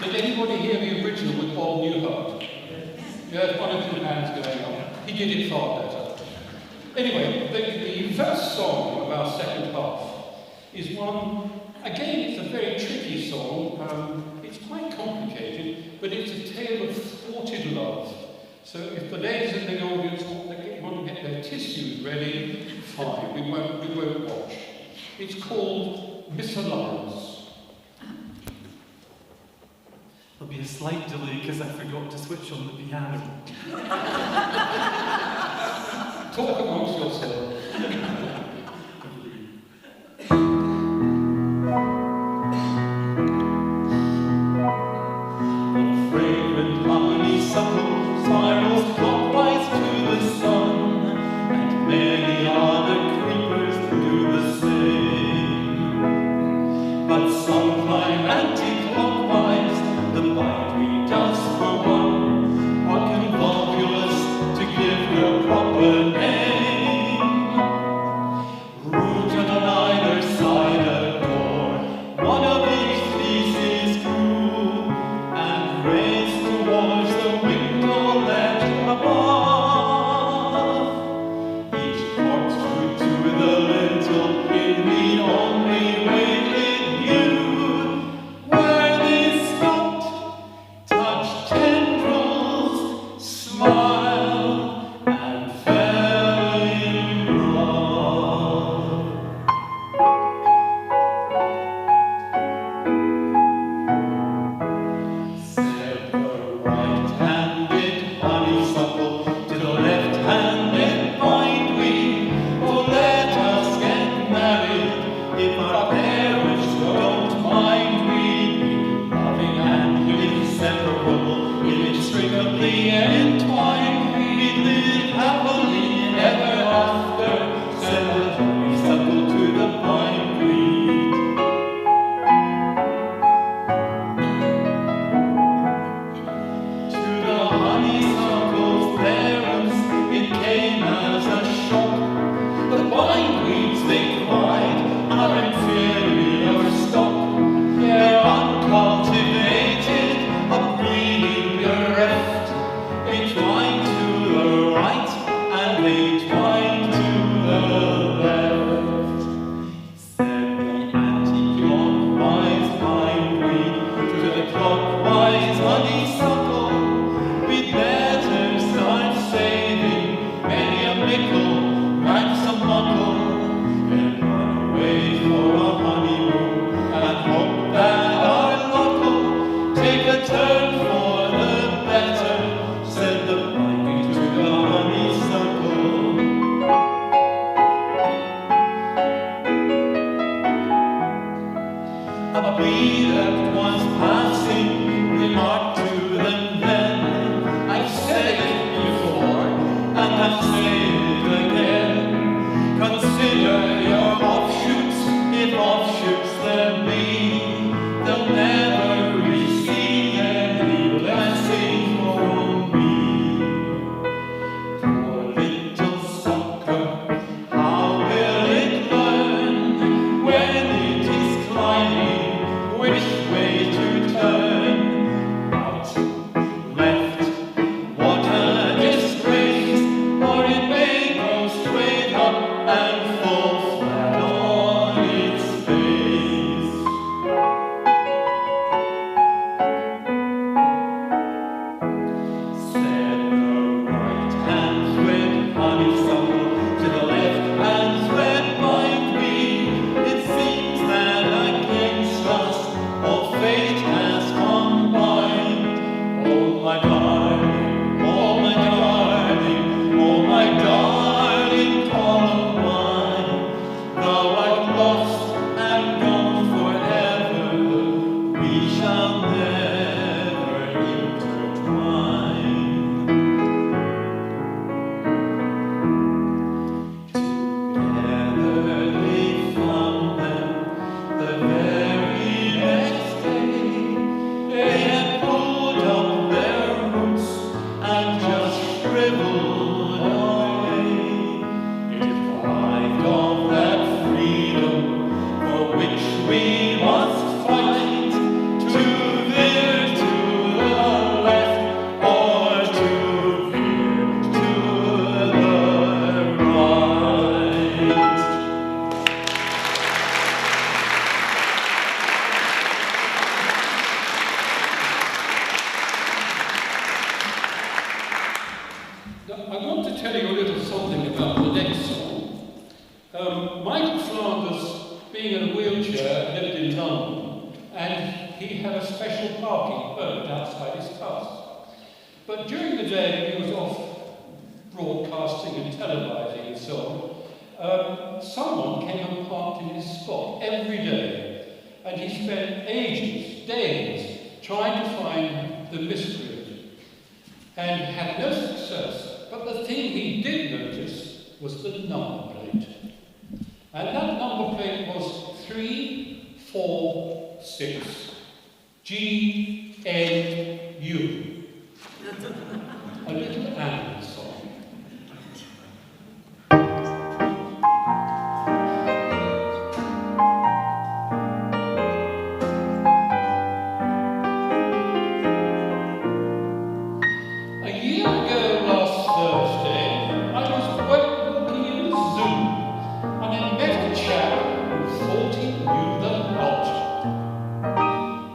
Did anybody hear the original with Bob Newhart? Yes, one or two hands going up. He did it far better. Anyway, the first song of our second half is one, again, it's a very tricky song. It's quite complicated, but it's a tale of thwarted love. So if the ladies in the audience want to get their tissues ready, fine, we won't watch. It's called Misalignments. There'll be a slight delay because I forgot to switch on the piano. Talk amongst yourselves. The fragrant honeysuckle spirals clockwise to the sun, and many other creepers do the same. But some climb anti-clockwise. The bindweed does for one, or convolvulus to give her proper name. Rooted on either side a door, one of each species grew, and raised towards the window ledge above. Each corkscrew to the lintel in the only way it knew, where they stopped, touched tendrils, smiled, and fell in love. Said the right-handed honeysuckle to the left-handed bindweed, oh, let us get married if our parents don't mind. We'd be loving and inseparable, inextricably entwined. We'd live happily ever after, said the honeysuckle to the bindweed. To the honeysuckle's parents it came as a shock. The bindweeds, they cried, are inferior stock. They're uncultivated, a breeding bereft. They twine to the right and they twine to the left. Said the anti-clockwise bindweed to the clockwise honeysuckle, we'd better start saving many a mickle, ransom muckle, then run away for a honeymoon and hope that our luck'll take a turn for the better, said the bindweed to the honeysuckle. being in a wheelchair, lived in London, and he had a special parking permit outside his house. But during the day when he was off broadcasting and televising and so on, someone came and parked in his spot every day, and he spent ages, days, trying to find the miscreant, and had no success. But the thing he did notice was the number plate. And that number plate was 346 GNU. A little animal song. A year ago last Thursday, I was walking in the zoo, and I met a chap who thought he knew the lot.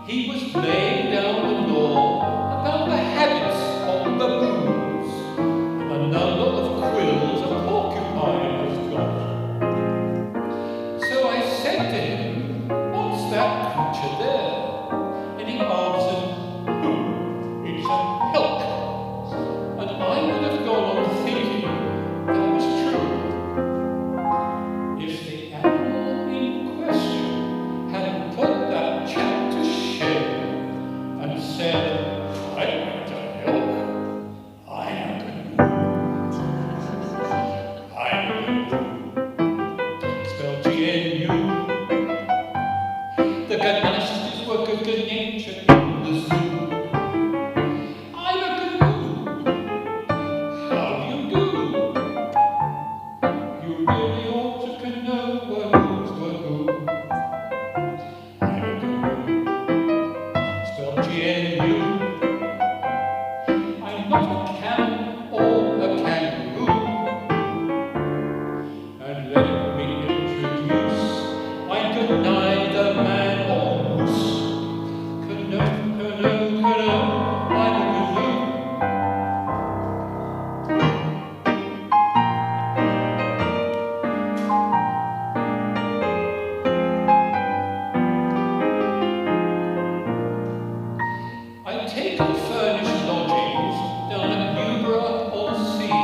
He was laying down the law about the habits of baboons and the number of quills a porcupine has got. So I said to him, "What's that creature there?" And he answered, "It's a elk." And I would have gone on thinking that was true if the animal in question hadn't put that chap to shame and said, "I'm not an elk, I'm a canoe. I'm a canoe." Spelled G-N-U. The gymnastics were good nature in the zoo. I'm a canoe. How do you do? You really ought to know who's who. I'm a canoe. Spelled G-N-U. I'm not a camel or a kangaroo. And let me introduce, I'm neither man or moose. Canoe, canoe, canoe, I'm a canoe. I'd taken furnished lodgings down at Newborough-on-Sea.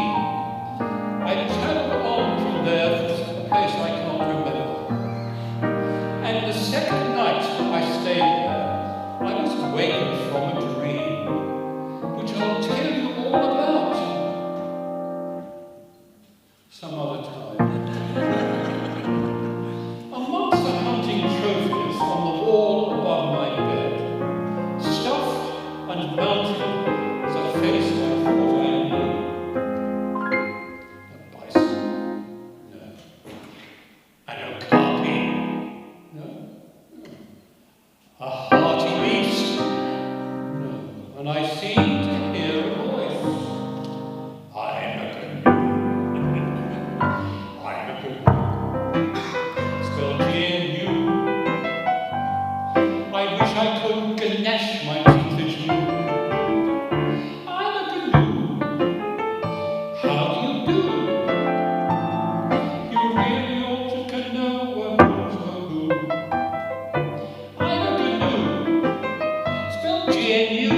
I'd travelled on from there to a place I can't remember. And the second night I stayed there, I was wakened from a dream, which I'll tell you all about some other time. Amongst the hunting trophies on the wall above my bed, stuffed and mounted was a face I thought I knew. A bison? No. An okapi? No. A hearty beast? No. And I seemed to hear a voice. I'm a canoe. I'm a canoe. Spelled G-N-U. I wish I could ganesh my teeth at you. I'm a canoe. How do you do? You really ought to know who's who. I'm a canoe. Spelled G-N-U.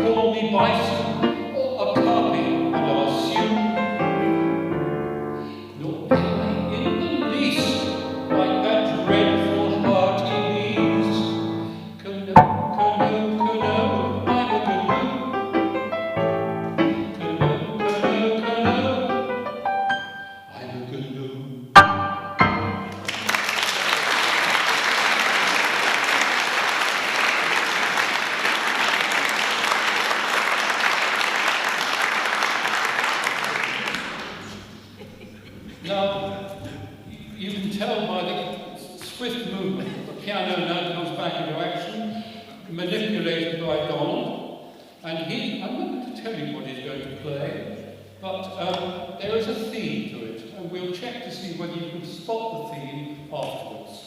Call me bison or okapi, and I'll assume. Nor am I in the least like that dreadful hearty beast. Canoe, canoe, canoe, I'm a canoe. Canoe, canoe, canoe, I'm a canoe. Now, you can tell by the swift movement that the piano now comes back into action, manipulated by Donald. And I'm not going to tell you what he's going to play, but there is a theme to it, and we'll check to see whether you can spot the theme afterwards.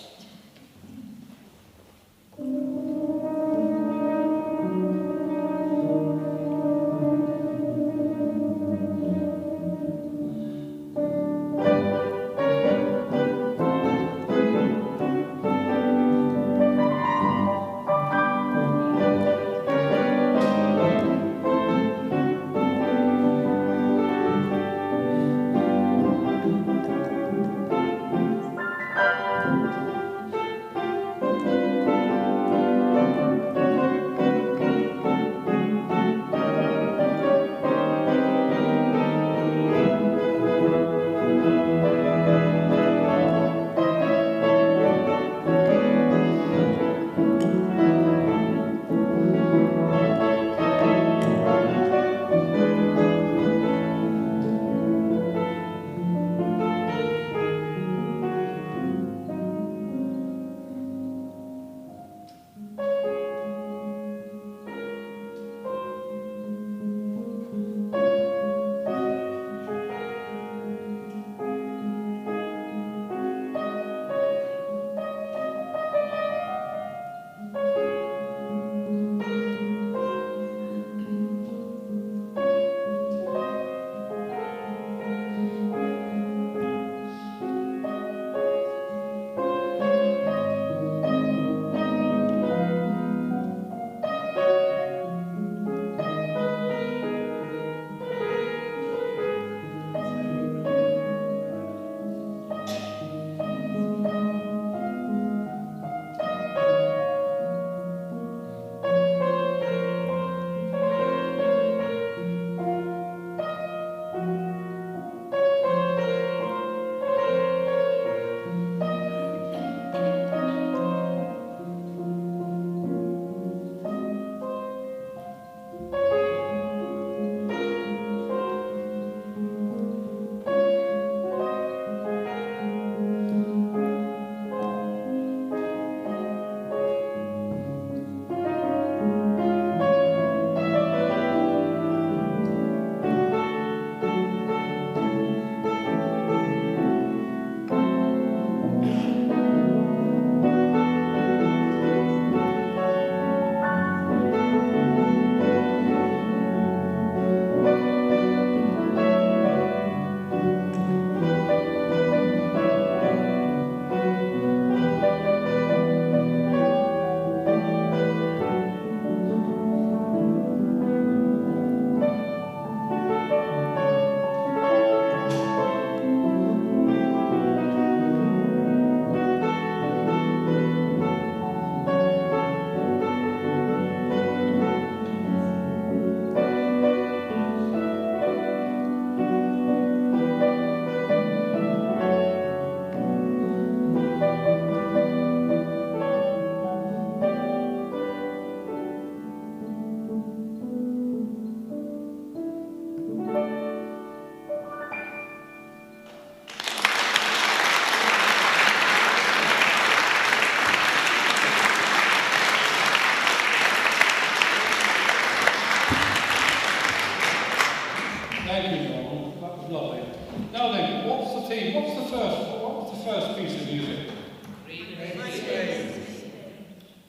Now then, what's the theme? What was the first piece of music?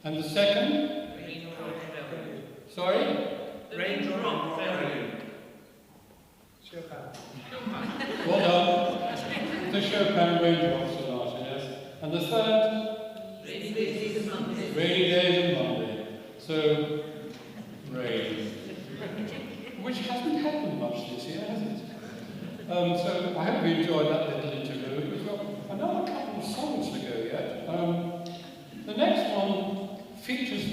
And the second? Sorry? Raindrop Well done. The Chopin Raindrop Sonata, yes. And the third? Rainy Days and Monday. So, rain. Which hasn't happened much this year, has it? So I hope you enjoyed that little interlude. We've got another couple of songs to go yet. The next one features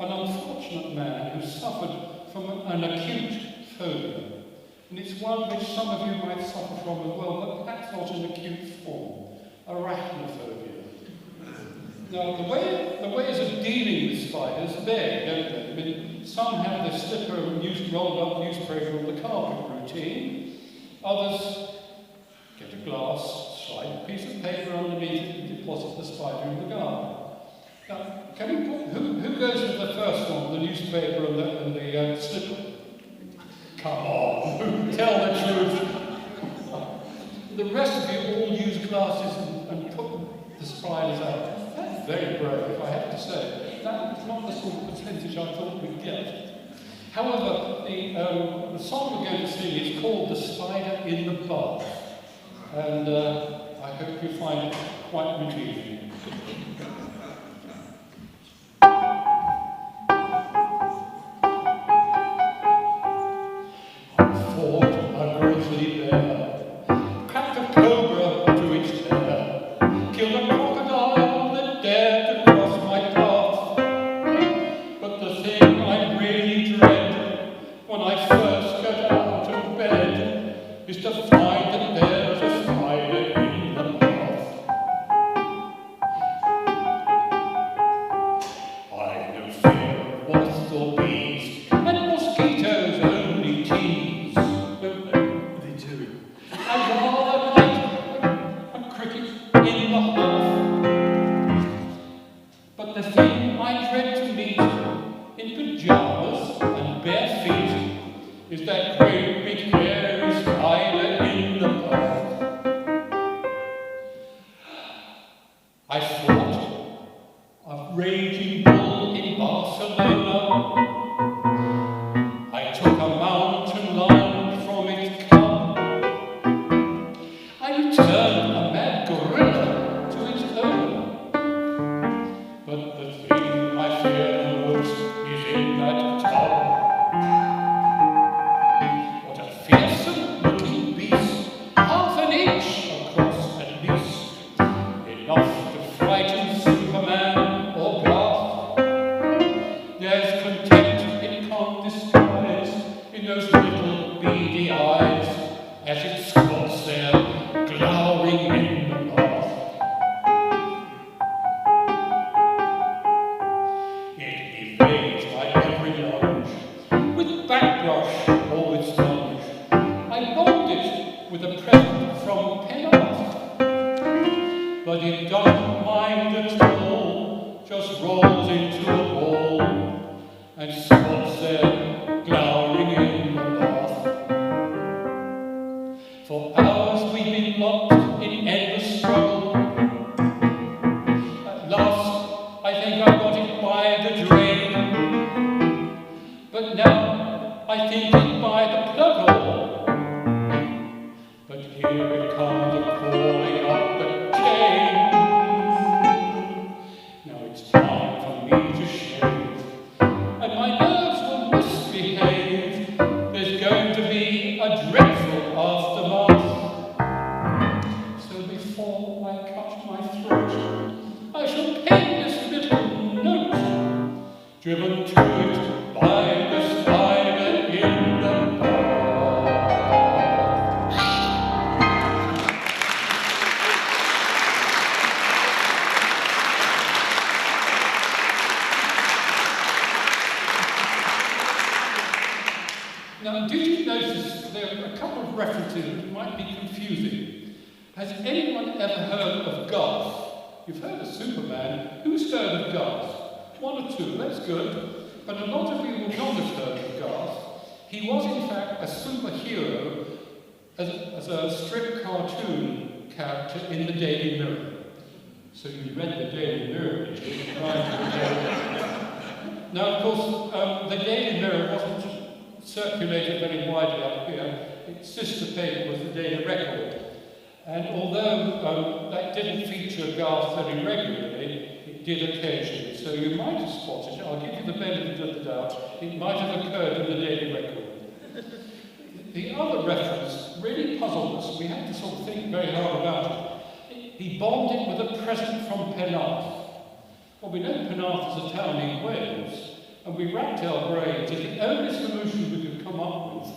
an unfortunate man who suffered from an acute phobia. And it's one which some of you might suffer from as well, but perhaps not in acute form. Arachnophobia. Now, the ways of dealing with spiders vary, don't they? I mean, some have the slipper and rolled up newspaper on the carpet routine. Others get a glass, slide a piece of paper underneath it and deposit the spider in the garden. Now, can we put, who goes with the first one, the newspaper and the slipper? Come on, tell the truth. The rest of you all use glasses and put the spiders out. That's very brave, I have to say. That's not the sort of percentage I thought we'd get. However, the song we're going to sing is called The Spider in the Bath. And I hope you find it quite retrieving. Now, did you notice there are a couple of references that might be confusing? Has anyone ever heard of Garth? You've heard of Superman. Who's heard of Garth? One or two, that's good. But a lot of you will not have heard of Garth. He was, in fact, a superhero as a strip cartoon character in the Daily Mirror. So you read the Daily Mirror, did you? Now, of course, the Daily Mirror wasn't circulated very widely up here. Its sister paper was the Daily Record. And although that didn't feature Garth very regularly, it did occasionally. So you might have spotted it. I'll give you the benefit of the doubt. It might have occurred in the Daily Record. The other reference really puzzled us. We had to sort of think very hard about it. He bombed it with a present from Penarth. Well, we know Penarth is a town in Wales, and we racked our brains, and the only solution we could come up with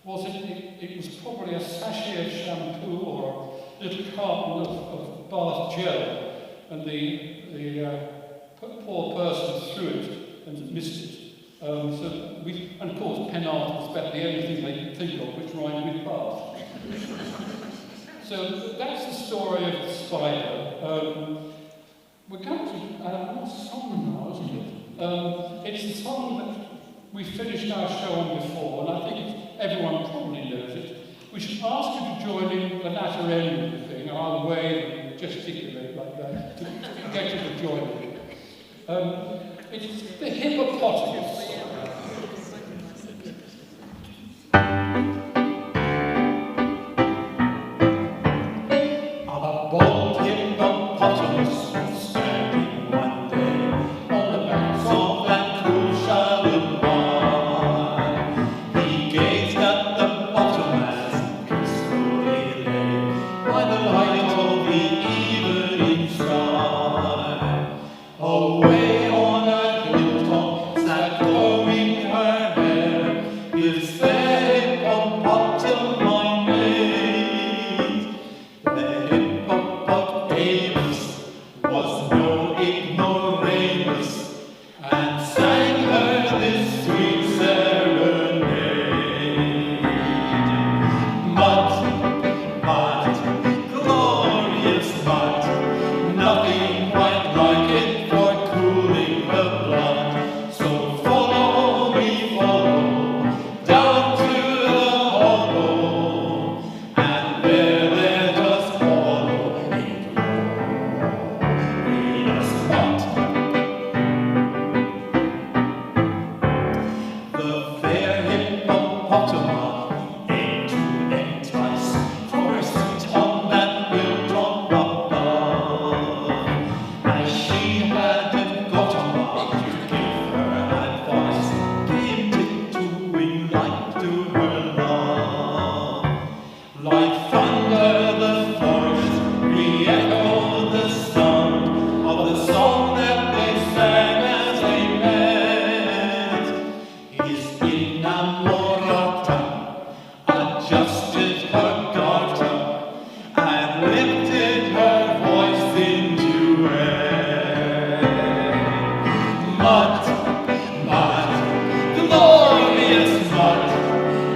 was it was probably a sachet of shampoo or a little carton of bath gel, and the poor person threw it and missed it. And of course, Penarth was about the only thing they could think of which rhymed with bath. So that's the story of the spider. We're going to add a song now, isn't it? It's the song that we finished our show on before, and I think everyone probably knows it. We should ask you to join in the latter end of the thing. I'll wave and gesticulate like that to get you to join in. It's the hippopotamus. A bold hippopotamus was standing one day on the banks of that cool shallow pond. He gazed at the bottom as it peacefully lay by the light of the evening star. Away on a hilltop sat combing her hair, his fair hippopotami maid. The hippopotamus was no ignoramus, and sang her this sweet serenade. Mud, glorious mud, nothing quite like it for cooling the blood. So follow me, follow, down to the hollow, and there let us follow it glorious mud. The fair hippopotami aimed to entice from her seat on that hilltop above. As she hadn't got a mark to give her advice, came tiptoeing like to her love. Like thunder, the forest re-echoed the sound of the song that they sang as they met. His innamorata adjusted her garter and lifted her voice into air. Mud, glorious mud,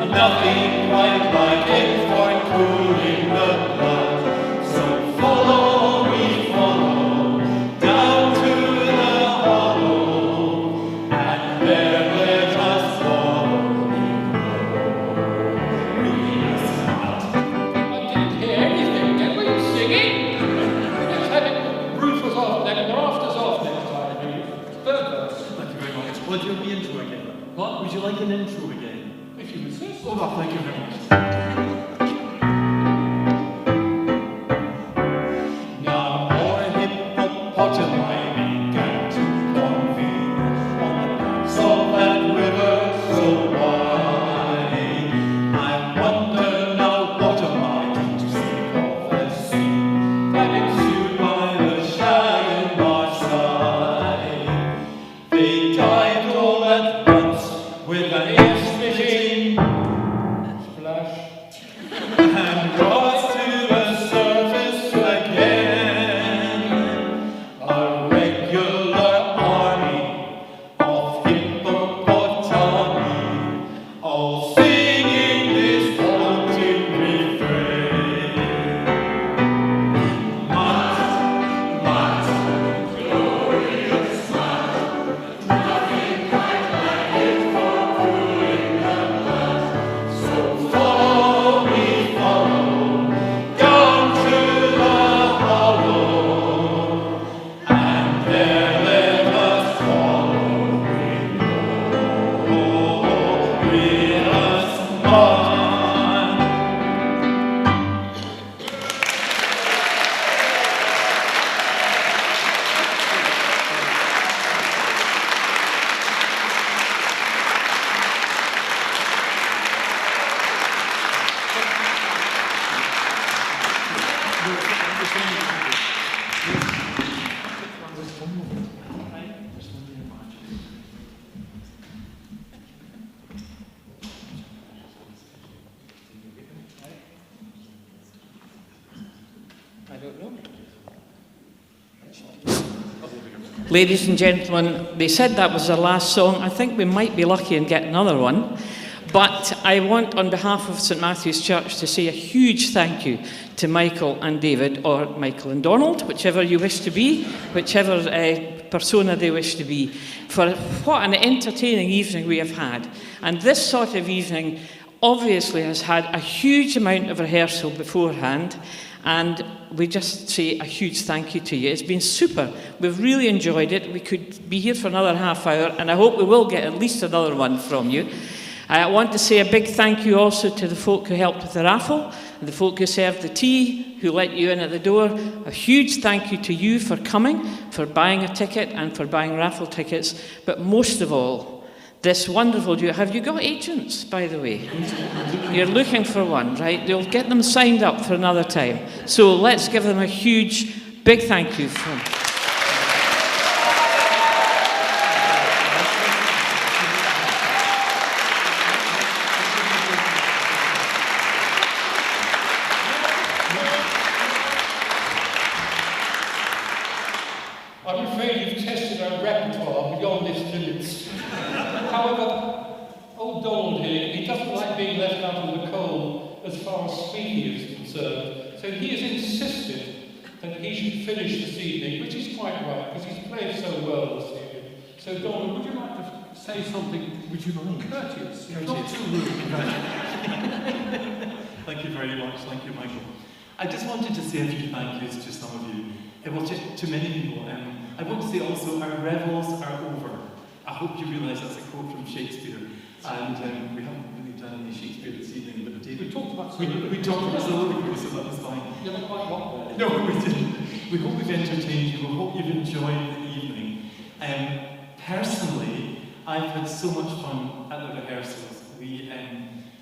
nothing quite like it for cooling the blood. So follow me, follow, down to the hollow, and there let us follow glorious mud. I didn't hear anything. Did we? Singing? Let's have it. Roof was off, then the rafters off next time. Third verse. Thank you very much. Would you like the intro again? What? Would you like an intro again? If you insist. Oh, no, thank you very much. Now more hippopotami began to convene on the banks of that river so wide. I wonder now what am I to think of the scene that ensued by the shag in my side. They died all at once with an ear-splitting Splash. I don't know. Ladies and gentlemen, they said that was their last song. I think we might be lucky and get another one. But I want, on behalf of St Matthew's Church, to say a huge thank you to Michael and David, or Michael and Donald, whichever you wish to be, whichever persona they wish to be, for what an entertaining evening we have had. And this sort of evening obviously has had a huge amount of rehearsal beforehand, and we just say a huge thank you to you. It's been super. We've really enjoyed it. We could be here for another half hour, and I hope we will get at least another one from you. I want to say a big thank you also to the folk who helped with the raffle, the folk who served the tea, who let you in at the door. A huge thank you to you for coming, for buying a ticket and for buying raffle tickets. But most of all, this wonderful duo. Have you got agents, by the way? You're looking for one, right? You'll get them signed up for another time. So let's give them a huge, big thank you for. I'm afraid you've tested our repertoire beyond its limits. However, old Donald here, he doesn't like being left out in the cold as far as speaking is concerned. So he has insisted that he should finish this evening, which is quite right, because he's played so well this evening. So Donald, would you like to say something? Would you mind? Courteous. Not too rude. Thank you very much. Thank you, Michael. I just wanted to say a few thank yous to some of you. Well, to many people. I want to say also, our revels are over. I hope you realise that's a quote from Shakespeare. And we haven't really done any Shakespeare this evening, but David... We talked about we talked about soliloquy, so that was fine. You never quite got there. No, we didn't. We hope we've entertained you. We hope you've enjoyed the evening. Personally, I've had so much fun at the rehearsals.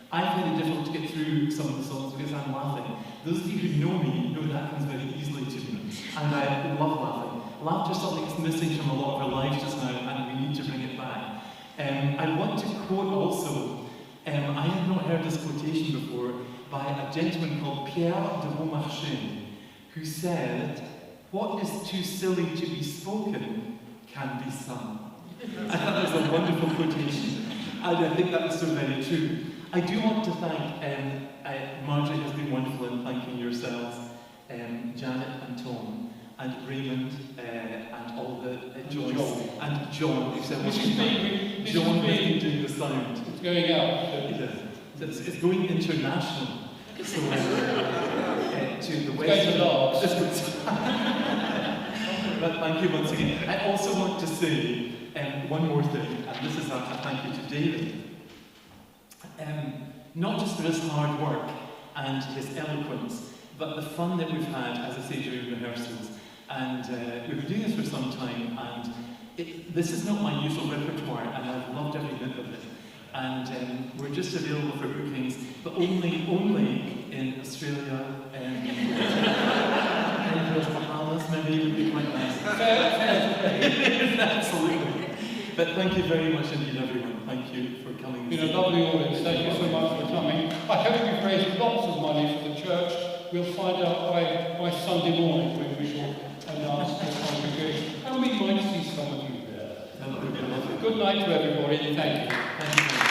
I find it difficult to get through some of the songs because I'm laughing. Those of you who know me know that comes very easily to me. And I love laughing. Laughter is something that's missing from a lot of our lives just now, and we need to bring it back. I want to quote also, I have not heard this quotation before, by a gentleman called Pierre de Beaumarchais, who said, "What is too silly to be spoken can be sung." I thought that was a wonderful quotation, and I think that is so very true. I do want to thank, Marjorie has been wonderful in thanking yourselves, Janet and Tom, and Raymond, and all the Joyce, and John, who said, John has been doing the sound. It's going out. It's going international. So, to the West. Going to Largs. But thank you once again. I also want to say one more thing, and this is a thank you to David. Not just for his hard work and his eloquence, but the fun that we've had, as I say, during rehearsals. And we've been doing this for some time, and this is not my usual repertoire, and I've loved every bit of it. And we're just available for bookings, but only in Australia, and the Bahamas maybe would be quite nice. Absolutely. But thank you very much indeed, everyone. Thank you for coming. It's been a lovely audience. Thank you so much for coming. I hope you've raised lots of money for the church. We'll find out by Sunday morning when we shall announce the congregation. And we might see some of you there. That would be lovely. Good night to everybody. Thank you. Thank you.